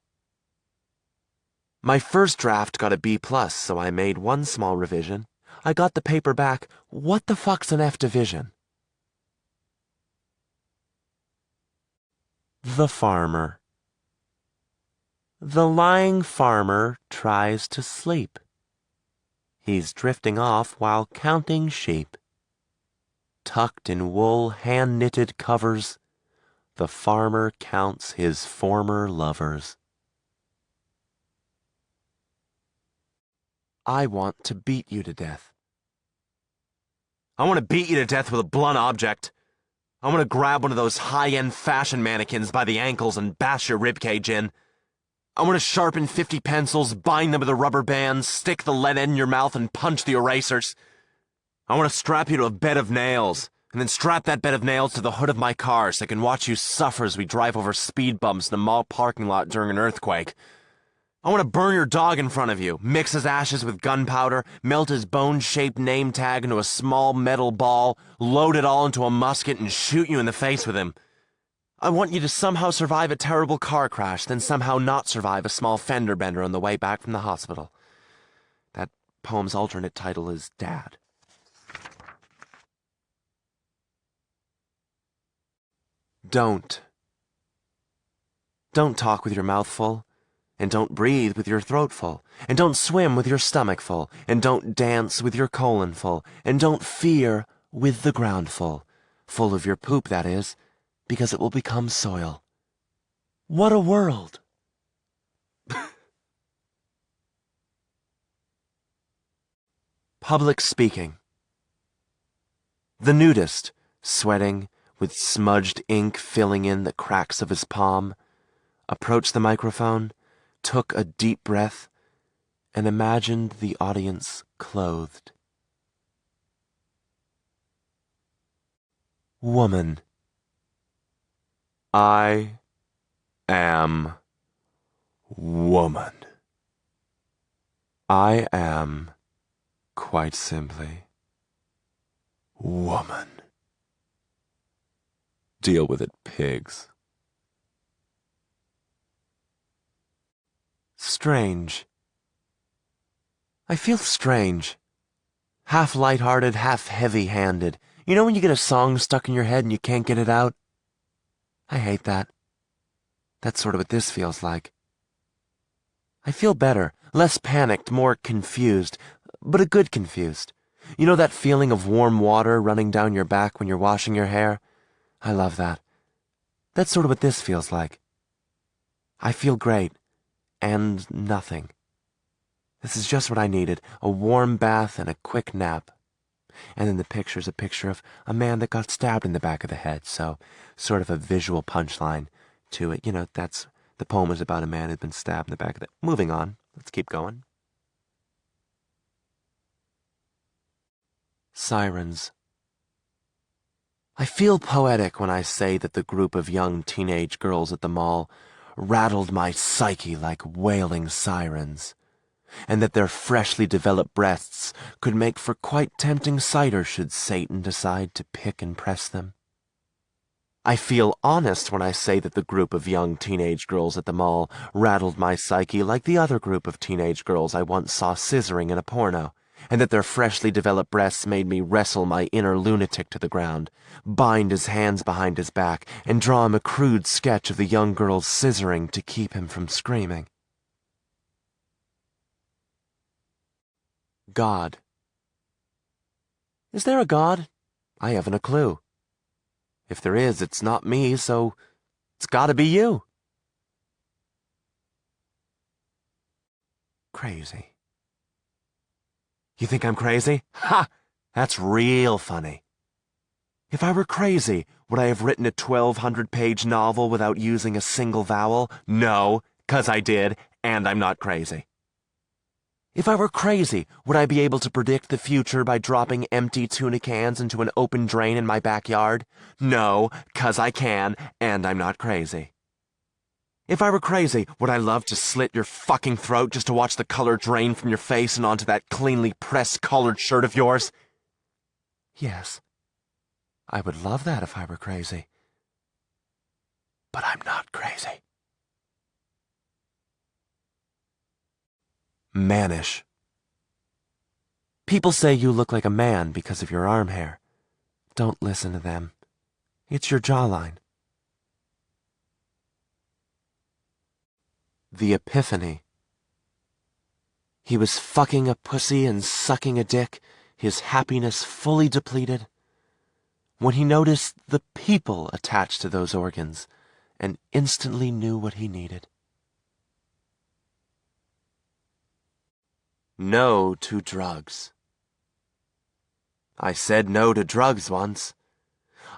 My first draft got a B+, so I made one small revision. I got the paper back. What the fuck's an F division? The farmer. The lying farmer tries to sleep. He's drifting off while counting sheep. Tucked in wool hand-knitted covers, the farmer counts his former lovers. I want to beat you to death. I want to beat you to death with a blunt object. I want to grab one of those high-end fashion mannequins by the ankles and bash your ribcage in. I want to sharpen 50 pencils, bind them with a rubber band, stick the lead end in your mouth, and punch the erasers. I want to strap you to a bed of nails, and then strap that bed of nails to the hood of my car so I can watch you suffer as we drive over speed bumps in a mall parking lot during an earthquake. I want to burn your dog in front of you, mix his ashes with gunpowder, melt his bone-shaped name tag into a small metal ball, load it all into a musket, and shoot you in the face with him. I want you to somehow survive a terrible car crash, then somehow not survive a small fender bender on the way back from the hospital. That poem's alternate title is Dad. Don't. Don't talk with your mouth full, and don't breathe with your throat full, and don't swim with your stomach full, and don't dance with your colon full, and don't fear with the ground full of your poop, that is, because it will become soil. What a world! Public speaking. The nudist, sweating, with smudged ink filling in the cracks of his palm, approached the microphone, took a deep breath, and imagined the audience clothed. Woman. I am woman. I am, quite simply, woman. Deal with it, pigs. Strange. I feel strange. Half lighthearted, half heavy-handed. You know when you get a song stuck in your head and you can't get it out? I hate that. That's sort of what this feels like. I feel better, less panicked, more confused, but a good confused. You know that feeling of warm water running down your back when you're washing your hair? I love that. That's sort of what this feels like. I feel great, and nothing. This is just what I needed, a warm bath and a quick nap. And then the picture's a picture of a man that got stabbed in the back of the head, so sort of a visual punchline to it. That's the poem is about a man who'd been stabbed in the back of the... Moving on. Let's keep going. Sirens. I feel poetic when I say that the group of young teenage girls at the mall rattled my psyche like wailing sirens, and that their freshly developed breasts could make for quite tempting cider should Satan decide to pick and press them. I feel honest when I say that the group of young teenage girls at the mall rattled my psyche like the other group of teenage girls I once saw scissoring in a porno, and that their freshly developed breasts made me wrestle my inner lunatic to the ground, bind his hands behind his back, and draw him a crude sketch of the young girls scissoring to keep him from screaming. God. Is there a God? I haven't a clue. If there is, it's not me, so it's gotta be you. Crazy. You think I'm crazy? Ha! That's real funny. If I were crazy, would I have written a 1,200-page novel without using a single vowel? No, 'cause I did, and I'm not crazy. If I were crazy, would I be able to predict the future by dropping empty tuna cans into an open drain in my backyard? No, 'cause I can, and I'm not crazy. If I were crazy, would I love to slit your fucking throat just to watch the color drain from your face and onto that cleanly pressed collared shirt of yours? Yes, I would love that if I were crazy. But I'm not crazy. Mannish. People say you look like a man because of your arm hair. Don't listen to them. It's your jawline. The Epiphany. He was fucking a pussy and sucking a dick, his happiness fully depleted, when he noticed the people attached to those organs and instantly knew what he needed. No to drugs. I said no to drugs once.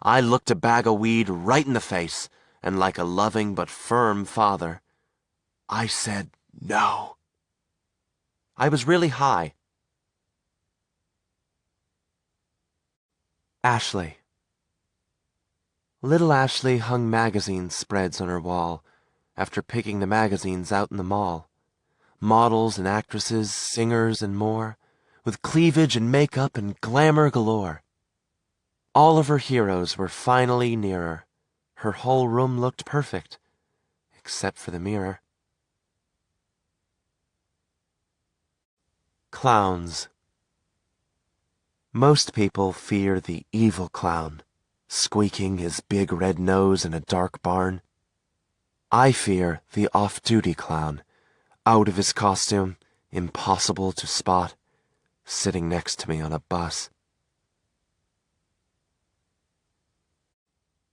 I looked a bag of weed right in the face, and like a loving but firm father, I said no. I was really high. Ashley. Little Ashley hung magazine spreads on her wall after picking the magazines out in the mall. Models and actresses, singers and more, with cleavage and makeup and glamour galore. All of her heroes were finally near her. Her whole room looked perfect, except for the mirror. Clowns. Most people fear the evil clown, squeaking his big red nose in a dark barn. I fear the off-duty clown, out of his costume, impossible to spot, sitting next to me on a bus.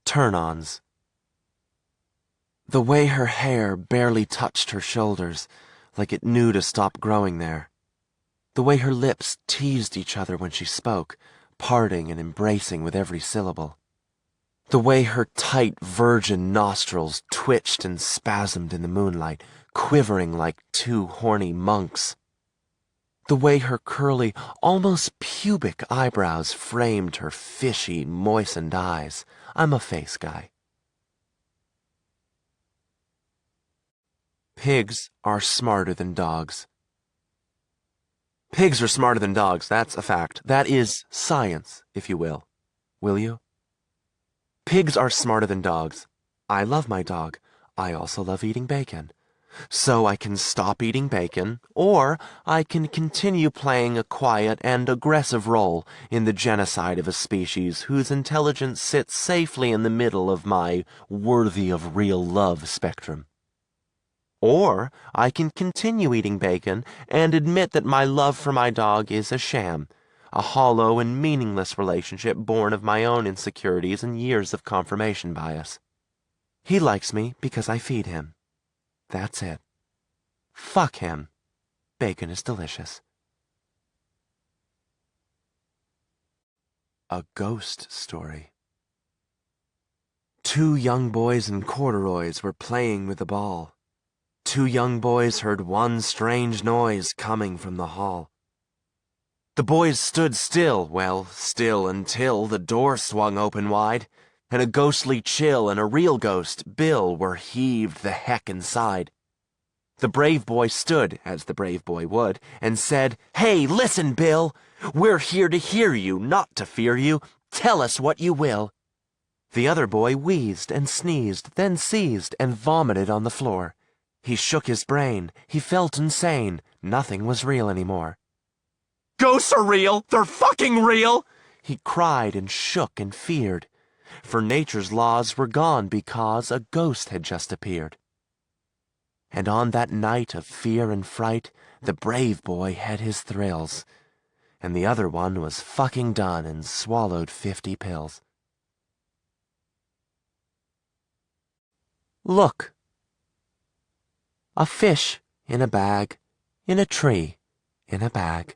Turn-ons. The way her hair barely touched her shoulders, like it knew to stop growing there. The way her lips teased each other when she spoke, parting and embracing with every syllable. The way her tight, virgin nostrils twitched and spasmed in the moonlight, quivering like two horny monks. The way her curly, almost pubic eyebrows framed her fishy, moistened eyes. I'm a face guy. Pigs are smarter than dogs. Pigs are smarter than dogs, that's a fact. That is science, if you will. Will you? Pigs are smarter than dogs. I love my dog. I also love eating bacon. So I can stop eating bacon, or I can continue playing a quiet and aggressive role in the genocide of a species whose intelligence sits safely in the middle of my worthy of real love spectrum. Or I can continue eating bacon and admit that my love for my dog is a sham, a hollow and meaningless relationship born of my own insecurities and years of confirmation bias. He likes me because I feed him. That's it. Fuck him. Bacon is delicious. A ghost story. Two young boys in corduroys were playing with the ball. Two young boys heard one strange noise coming from the hall. The boys stood still, well, still until the door swung open wide, and a ghostly chill and a real ghost, Bill, were heaved the heck inside. The brave boy stood, as the brave boy would, and said, "Hey, listen, Bill! We're here to hear you, not to fear you. Tell us what you will." The other boy wheezed and sneezed, then seized and vomited on the floor. He shook his brain. He felt insane. Nothing was real anymore. "Ghosts are real! They're fucking real!" he cried and shook and feared. For nature's laws were gone because a ghost had just appeared. And on that night of fear and fright, the brave boy had his thrills, and the other one was fucking done and swallowed 50 pills. Look. A fish in a bag, in a tree, in a bag.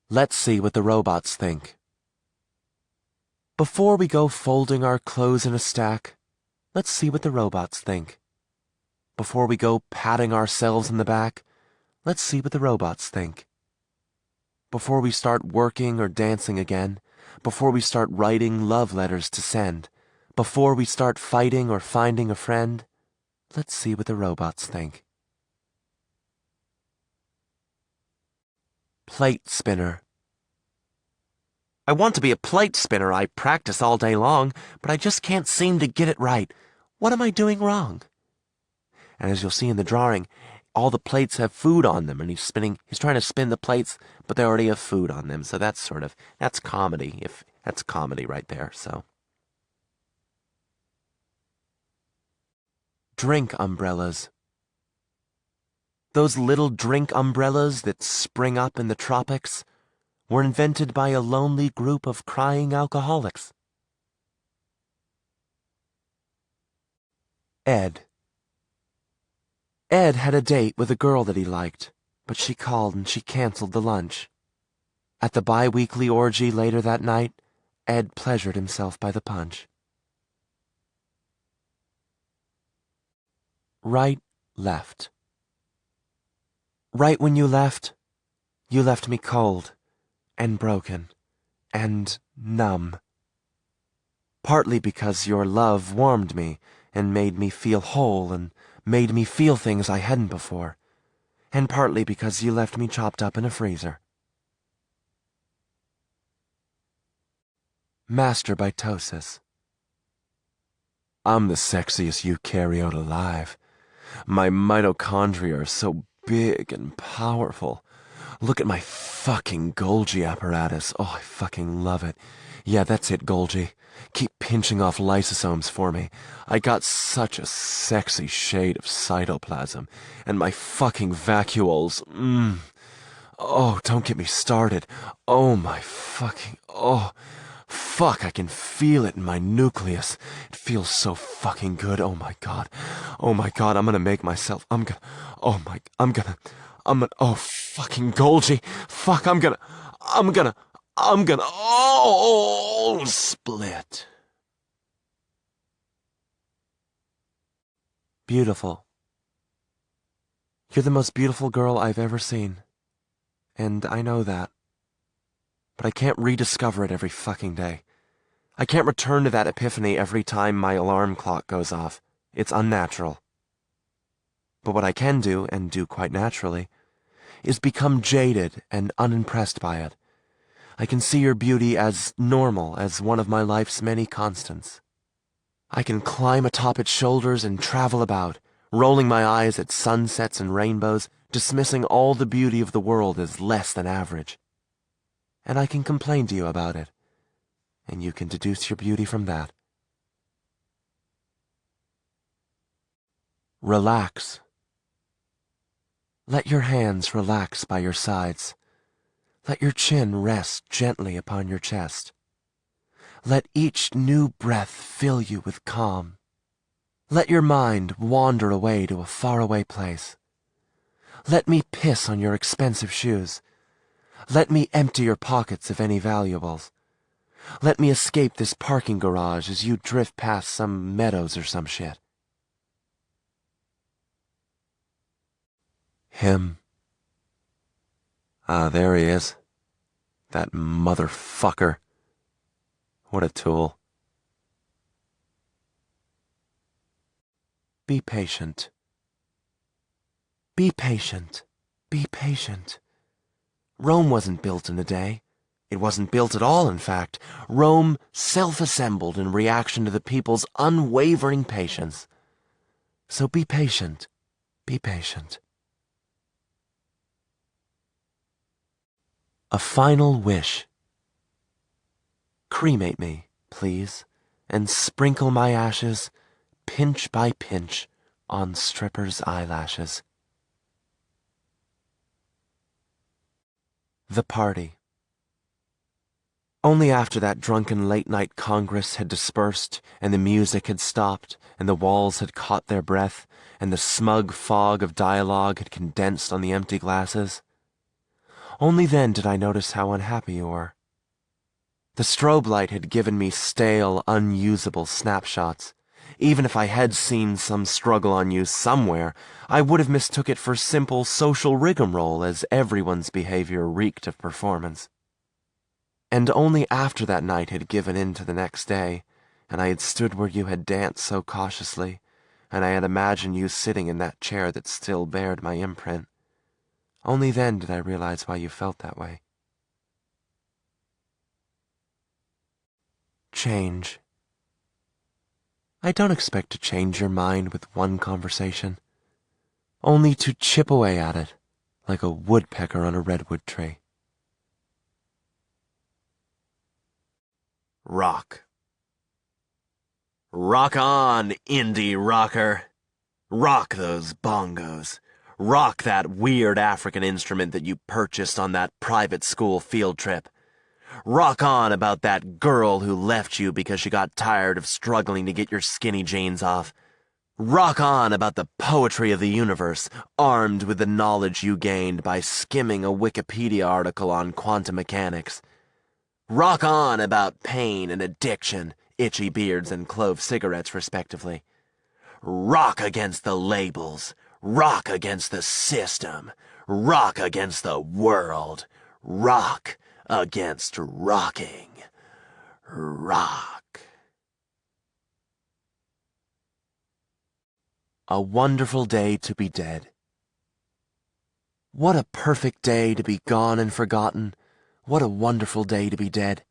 Let's see what the robots think. Before we go folding our clothes in a stack, let's see what the robots think. Before we go patting ourselves in the back, let's see what the robots think. Before we start working or dancing again, before we start writing love letters to send, before we start fighting or finding a friend, let's see what the robots think. Plate spinner. I want to be a plate spinner. I practice all day long, but I just can't seem to get it right. What am I doing wrong? And as you'll see in the drawing, all the plates have food on them, and he's trying to spin the plates, but they already have food on them. So that's comedy, that's comedy right there, so. Drink umbrellas. Those little drink umbrellas that spring up in the tropics were invented by a lonely group of crying alcoholics. Ed. Ed had a date with a girl that he liked, but she called and she canceled the lunch. At the bi-weekly orgy later that night, Ed pleasured himself by the punch. Right, left. Right when you left me cold and broken and numb. Partly because your love warmed me and made me feel whole and made me feel things I hadn't before, and partly because you left me chopped up in a freezer. Masturbitosis. I'm the sexiest eukaryote alive. My mitochondria are so big and powerful. Look at my fucking Golgi apparatus. Oh, I fucking love it. Yeah, that's it, Golgi. Keep pinching off lysosomes for me. I got such a sexy shade of cytoplasm. And my fucking vacuoles. Oh, don't get me started. Oh, my fucking... Oh... Fuck, I can feel it in my nucleus. It feels so fucking good. Oh my god. Oh my god, I'm gonna make myself. Oh fucking Golgi. Fuck, oh, split. Beautiful. You're the most beautiful girl I've ever seen. And I know that. But I can't rediscover it every fucking day. I can't return to that epiphany every time my alarm clock goes off. It's unnatural. But what I can do, and do quite naturally, is become jaded and unimpressed by it. I can see your beauty as normal as one of my life's many constants. I can climb atop its shoulders and travel about, rolling my eyes at sunsets and rainbows, dismissing all the beauty of the world as less than average. And I can complain to you about it, and you can deduce your beauty from that. Relax. Let your hands relax by your sides. Let your chin rest gently upon your chest. Let each new breath fill you with calm. Let your mind wander away to a faraway place. Let me piss on your expensive shoes. Let me empty your pockets of any valuables. Let me escape this parking garage as you drift past some meadows or some shit. Him. Ah, there he is. That motherfucker. What a tool. Be patient. Be patient. Be patient. Rome wasn't built in a day. It wasn't built at all, in fact. Rome self-assembled in reaction to the people's unwavering patience. So be patient. Be patient. A final wish. Cremate me, please, and sprinkle my ashes, pinch by pinch, on strippers' eyelashes. The party. Only after that drunken late-night congress had dispersed, and the music had stopped, and the walls had caught their breath, and the smug fog of dialogue had condensed on the empty glasses, only then did I notice how unhappy you were. The strobe light had given me stale, unusable snapshots. Even if I had seen some struggle on you somewhere, I would have mistook it for simple social rigmarole, as everyone's behavior reeked of performance. And only after that night had given in to the next day, and I had stood where you had danced so cautiously, and I had imagined you sitting in that chair that still bared my imprint, only then did I realize why you felt that way. Change. I don't expect to change your mind with one conversation, only to chip away at it, like a woodpecker on a redwood tree. Rock. Rock on, indie rocker. Rock those bongos. Rock that weird African instrument that you purchased on that private school field trip. Rock on about that girl who left you because she got tired of struggling to get your skinny jeans off. Rock on about the poetry of the universe, armed with the knowledge you gained by skimming a Wikipedia article on quantum mechanics. Rock on about pain and addiction, itchy beards and clove cigarettes, respectively. Rock against the labels. Rock against the system. Rock against the world. Rock against rocking. Rock. A wonderful day to be dead. What a perfect day to be gone and forgotten. What a wonderful day to be dead.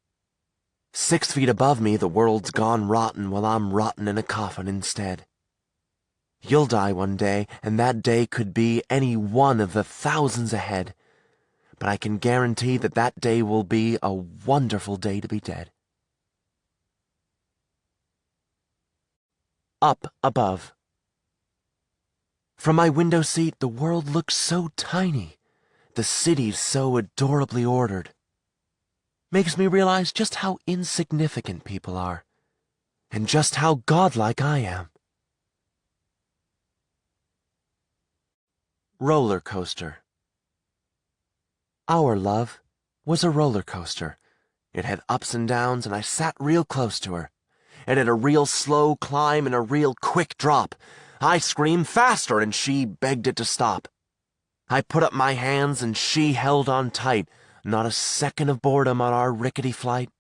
6 feet above me, the world's gone rotten while I'm rotten in a coffin instead. You'll die one day, and that day could be any one of the thousands ahead. But I can guarantee that that day will be a wonderful day to be dead. Up above. From my window seat, the world looks so tiny. The city's so adorably ordered. Makes me realize just how insignificant people are, and just how godlike I am. Roller coaster. Our love was a roller coaster. It had ups and downs, and I sat real close to her. It had a real slow climb and a real quick drop. I screamed faster, and she begged it to stop. I put up my hands, and she held on tight, not a second of boredom on our rickety flight.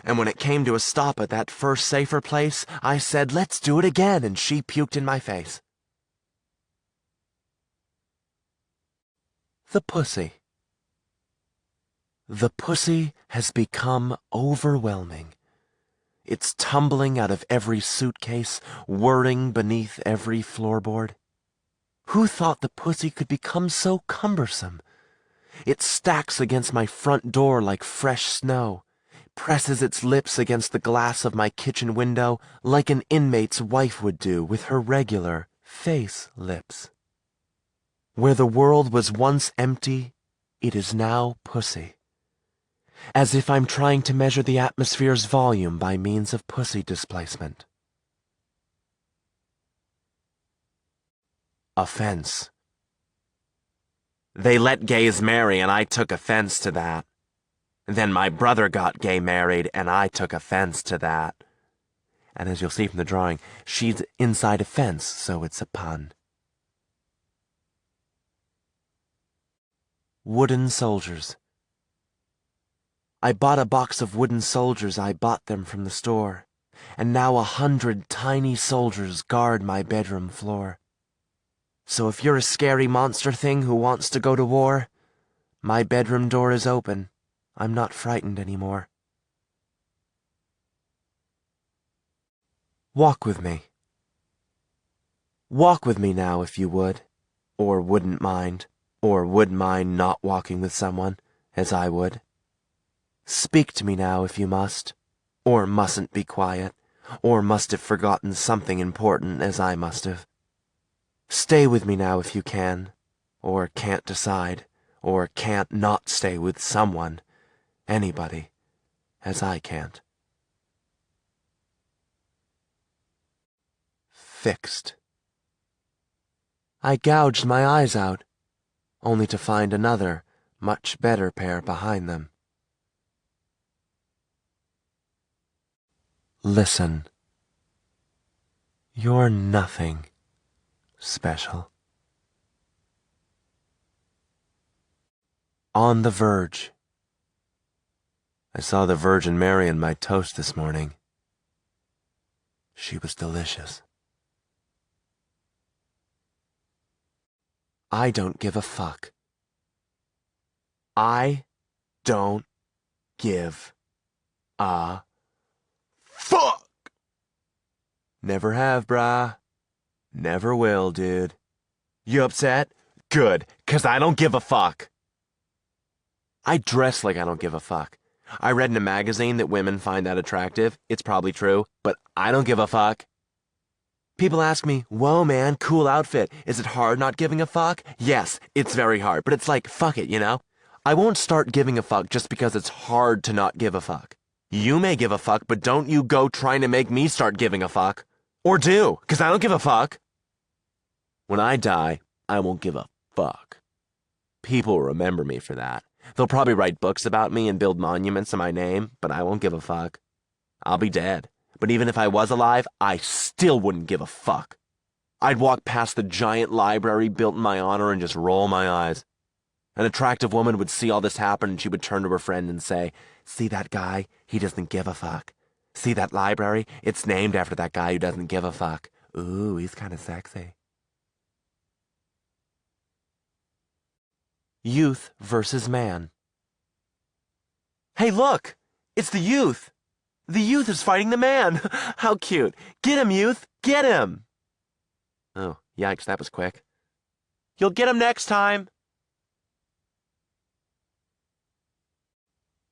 And when it came to a stop at that first safer place, I said, "Let's do it again," and she puked in my face. The pussy. The pussy has become overwhelming. It's tumbling out of every suitcase, whirring beneath every floorboard. Who thought the pussy could become so cumbersome? It stacks against my front door like fresh snow, presses its lips against the glass of my kitchen window like an inmate's wife would do with her regular face lips. Where the world was once empty, it is now pussy. As if I'm trying to measure the atmosphere's volume by means of pussy displacement. Offense. They let gays marry, and I took offense to that. Then my brother got gay married, and I took offense to that. And as you'll see from the drawing, she's inside a fence, so it's a pun. Wooden soldiers. I bought a box of wooden soldiers, I bought them from the store, and now 100 tiny soldiers guard my bedroom floor. So if you're a scary monster thing who wants to go to war, my bedroom door is open. I'm not frightened anymore. Walk with me. Walk with me now if you would, or wouldn't mind, or would mind not walking with someone, as I would. Speak to me now if you must, or mustn't be quiet, or must have forgotten something important as I must have. Stay with me now if you can, or can't decide, or can't not stay with someone, anybody, as I can't. Fixed. I gouged my eyes out, only to find another, much better pair behind them. Listen. You're nothing special. On the verge. I saw the Virgin Mary in my toast this morning. She was delicious. I don't give a fuck. I don't give a fuck. Never have, brah. Never will, dude. You upset? Good, 'cause I don't give a fuck. I dress like I don't give a fuck. I read in a magazine that women find that attractive. It's probably true, but I don't give a fuck. People ask me, whoa man, cool outfit. Is it hard not giving a fuck? Yes, it's very hard, but it's like, fuck it, you know? I won't start giving a fuck just because it's hard to not give a fuck. You may give a fuck, but don't you go trying to make me start giving a fuck. Or do, 'cause I don't give a fuck. When I die, I won't give a fuck. People will remember me for that. They'll probably write books about me and build monuments in my name, but I won't give a fuck. I'll be dead. But even if I was alive, I still wouldn't give a fuck. I'd walk past the giant library built in my honor and just roll my eyes. An attractive woman would see all this happen and she would turn to her friend and say, "See that guy? He doesn't give a fuck. See that library? It's named after that guy who doesn't give a fuck. Ooh, he's kind of sexy." Youth versus man. Hey, look! It's the youth! The youth is fighting the man! How cute! Get him, youth! Get him! Oh, yikes, that was quick. You'll get him next time!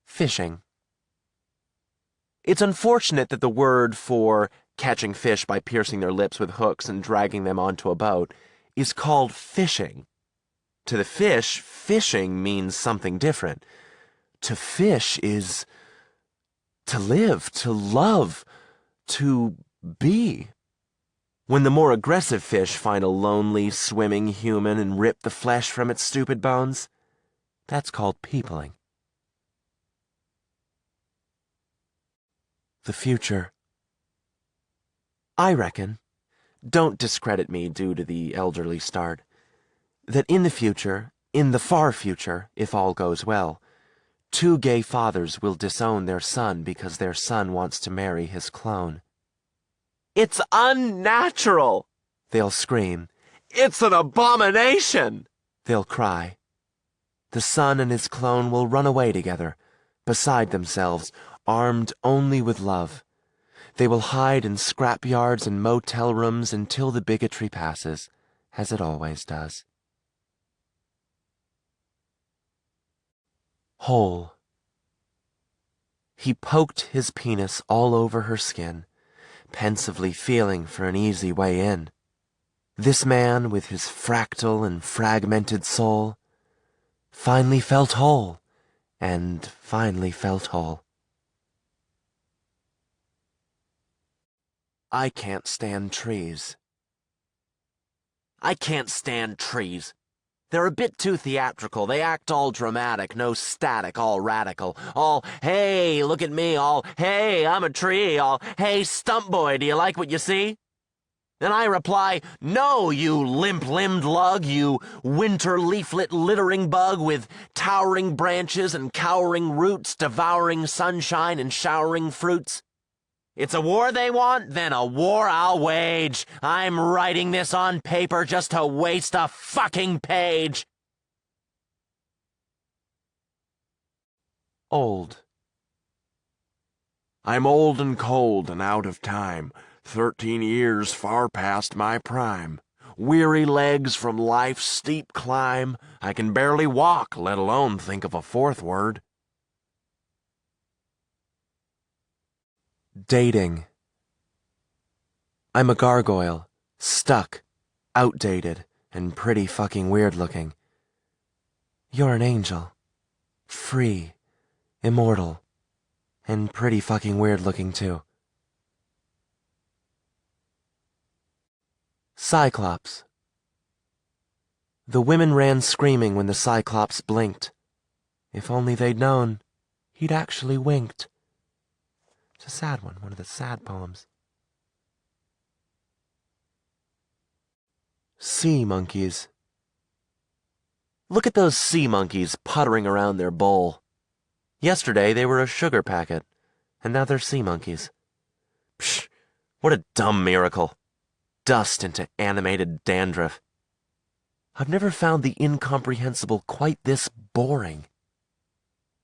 Fishing. It's unfortunate that the word for catching fish by piercing their lips with hooks and dragging them onto a boat is called fishing. To the fish, fishing means something different. To fish is to live, to love, to be. When the more aggressive fish find a lonely, swimming human and rip the flesh from its stupid bones, that's called peopling. The future. I reckon, don't discredit me due to the elderly start, that in the future, in the far future, if all goes well, 2 gay fathers will disown their son because their son wants to marry his clone. "It's unnatural!" they'll scream. "It's an abomination!" they'll cry. The son and his clone will run away together, beside themselves, armed only with love. They will hide in scrap yards and motel rooms until the bigotry passes, as it always does. Hole. He poked his penis all over her skin, pensively feeling for an easy way in. This man, with his fractal and fragmented soul, finally felt whole, and finally felt whole. I can't stand trees. I can't stand trees. They're a bit too theatrical. They act all dramatic, no static, all radical. All, hey, look at me, all, hey, I'm a tree, all, hey, stump boy, do you like what you see? And I reply, no, you limp-limbed lug, you winter leaflet littering bug with towering branches and cowering roots, devouring sunshine and showering fruits. It's a war they want, then a war I'll wage. I'm writing this on paper just to waste a fucking page. Old. I'm old and cold and out of time, 13 years far past my prime. Weary legs from life's steep climb, I can barely walk, let alone think of a fourth word. Dating. I'm a gargoyle, stuck, outdated, and pretty fucking weird looking. You're an angel, free, immortal, and pretty fucking weird looking too. Cyclops. The women ran screaming when the Cyclops blinked. If only they'd known, he'd actually winked. It's a sad one of the sad poems. Sea monkeys. Look at those sea monkeys puttering around their bowl. Yesterday they were a sugar packet, and now they're sea monkeys. Psh, what a dumb miracle. Dust into animated dandruff. I've never found the incomprehensible quite this boring.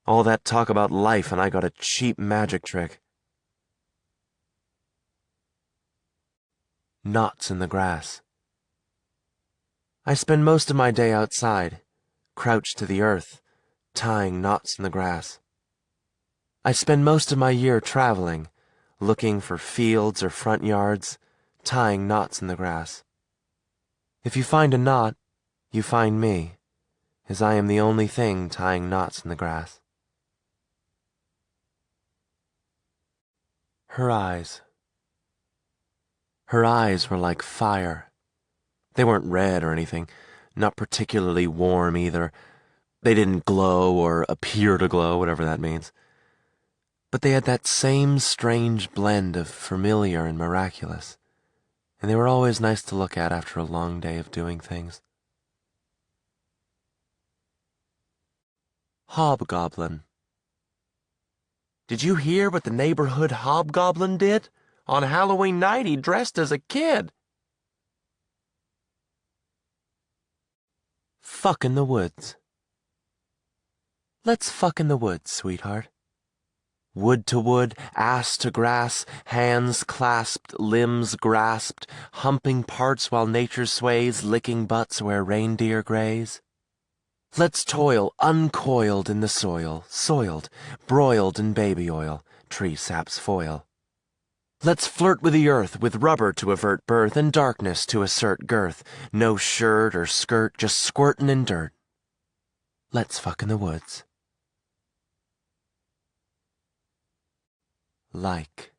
All that talk about life and I got a cheap magic trick. Knots in the grass. I spend most of my day outside, crouched to the earth, tying knots in the grass. I spend most of my year traveling, looking for fields or front yards, tying knots in the grass. If you find a knot, you find me, as I am the only thing tying knots in the grass. Her eyes. Her eyes were like fire. They weren't red or anything, not particularly warm either. They didn't glow or appear to glow, whatever that means. But they had that same strange blend of familiar and miraculous, and they were always nice to look at after a long day of doing things. Hobgoblin. Did you hear what the neighborhood hobgoblin did? On Halloween night he dressed as a kid. Fuck in the woods. Let's fuck in the woods, sweetheart. Wood to wood, ass to grass, hands clasped, limbs grasped, humping parts while nature sways, licking butts where reindeer graze. Let's toil uncoiled in the soil, soiled, broiled in baby oil, tree sap's foil. Let's flirt with the earth, with rubber to avert birth and darkness to assert girth. No shirt or skirt, just squirtin' in dirt. Let's fuck in the woods. Like.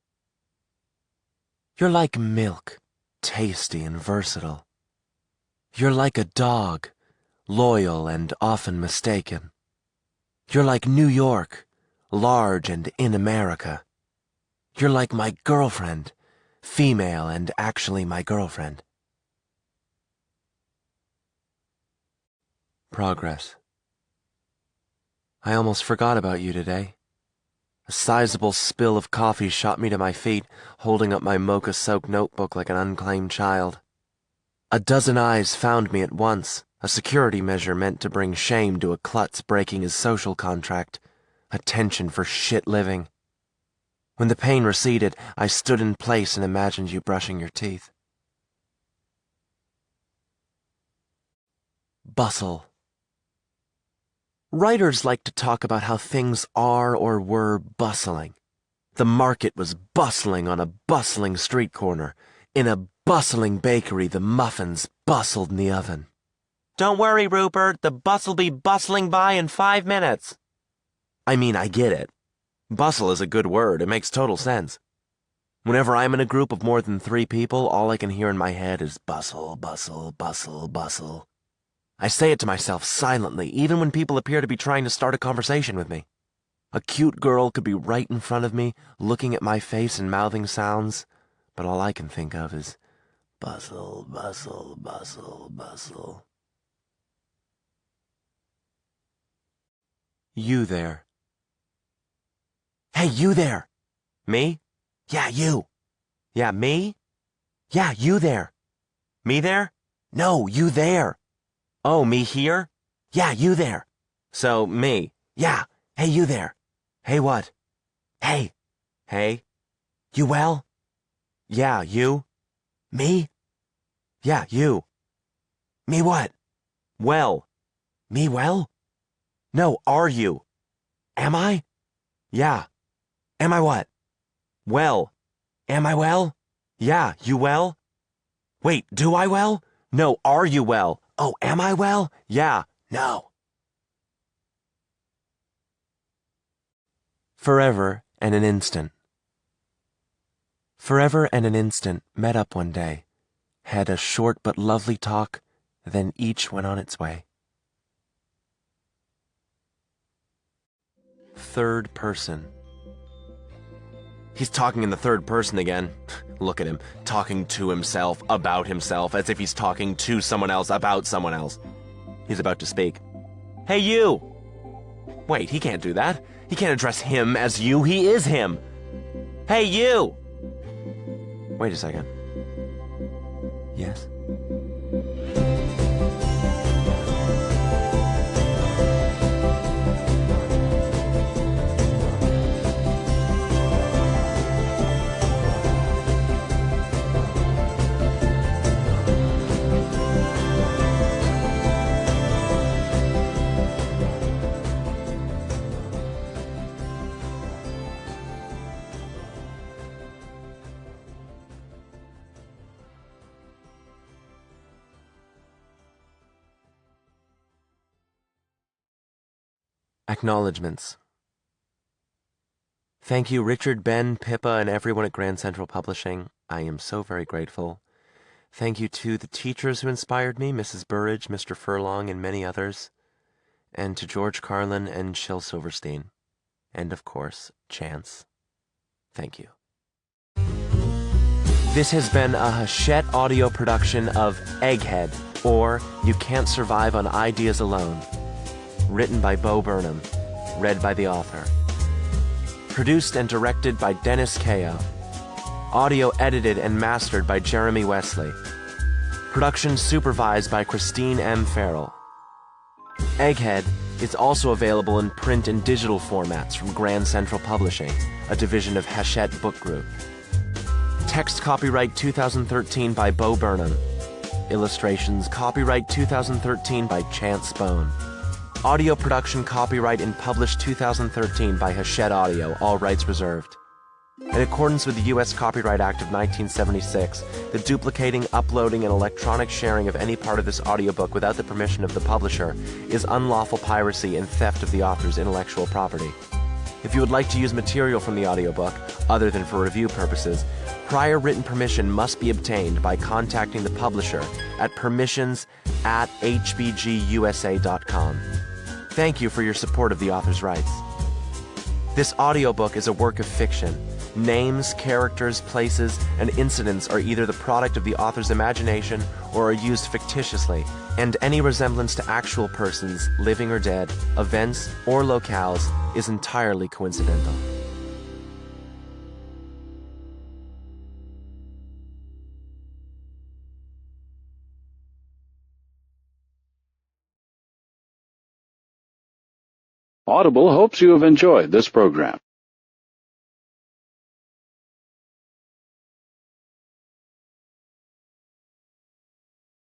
You're like milk, tasty and versatile. You're like a dog, loyal and often mistaken. You're like New York, large and in America. You're like my girlfriend, female and actually my girlfriend. Progress. I almost forgot about you today. A sizable spill of coffee shot me to my feet, holding up my mocha-soaked notebook like an unclaimed child. A dozen eyes found me at once, a security measure meant to bring shame to a klutz breaking his social contract, attention for shit living. When the pain receded, I stood in place and imagined you brushing your teeth. Bustle. Writers like to talk about how things are or were bustling. The market was bustling on a bustling street corner. In a bustling bakery, the muffins bustled in the oven. Don't worry, Rupert, the bus'll be bustling by in 5 minutes. I mean, I get it. Bustle is a good word. It makes total sense. Whenever I'm in a group of more than 3 people, all I can hear in my head is bustle, bustle, bustle, bustle. I say it to myself silently, even when people appear to be trying to start a conversation with me. A cute girl could be right in front of me, looking at my face and mouthing sounds, but all I can think of is bustle, bustle, bustle, bustle. You there. Hey, you there! Me? Yeah, you. Yeah, me? Yeah, you there. Me there? No, you there. Oh, me here? Yeah, you there. So, me. Yeah. Hey, you there. Hey, what? Hey. Hey. You well? Yeah, you. Me? Yeah, you. Me what? Well. Me well? No, are you? Am I? Yeah. Am I what? Well. Am I well? Yeah, you well? Wait, do I well? No, are you well? Oh, am I well? Yeah, no. Forever and an instant. Forever and an instant met up one day, had a short but lovely talk, then each went on its way. Third person. He's talking in the third person again. Look at him, talking to himself, about himself, as if he's talking to someone else, about someone else. He's about to speak. Hey, you! Wait, he can't do that. He can't address him as you. He is him. Hey, you! Wait a second. Yes? Acknowledgements. Thank you, Richard, Ben, Pippa, and everyone at Grand Central Publishing. I am so very grateful. Thank you to the teachers who inspired me, Mrs. Burridge, Mr. Furlong, and many others. And to George Carlin and Shel Silverstein. And, of course, Chance. Thank you. This has been a Hachette audio production of Egghead, or You Can't Survive on Ideas Alone. Written by Burnham. Read by the author. Produced and directed by Dennis Kao. Audio edited and mastered by Jeremy Wesley. Production supervised by Christine M. Farrell. Egghead is also available in print and digital formats from Grand Central Publishing, a division of Hachette Book Group. Text copyright 2013 by Burnham. Illustrations copyright 2013 by Chance Bone. Audio production copyright and published 2013 by Hachette Audio, all rights reserved. In accordance with the U.S. Copyright Act of 1976, the duplicating, uploading, and electronic sharing of any part of this audiobook without the permission of the publisher is unlawful piracy and theft of the author's intellectual property. If you would like to use material from the audiobook, other than for review purposes, prior written permission must be obtained by contacting the publisher at permissions@hbgusa.com. Thank you for your support of the author's rights. This audiobook is a work of fiction. Names, characters, places, and incidents are either the product of the author's imagination or are used fictitiously, and any resemblance to actual persons, living or dead, events, or locales is entirely coincidental. Audible hopes you have enjoyed this program.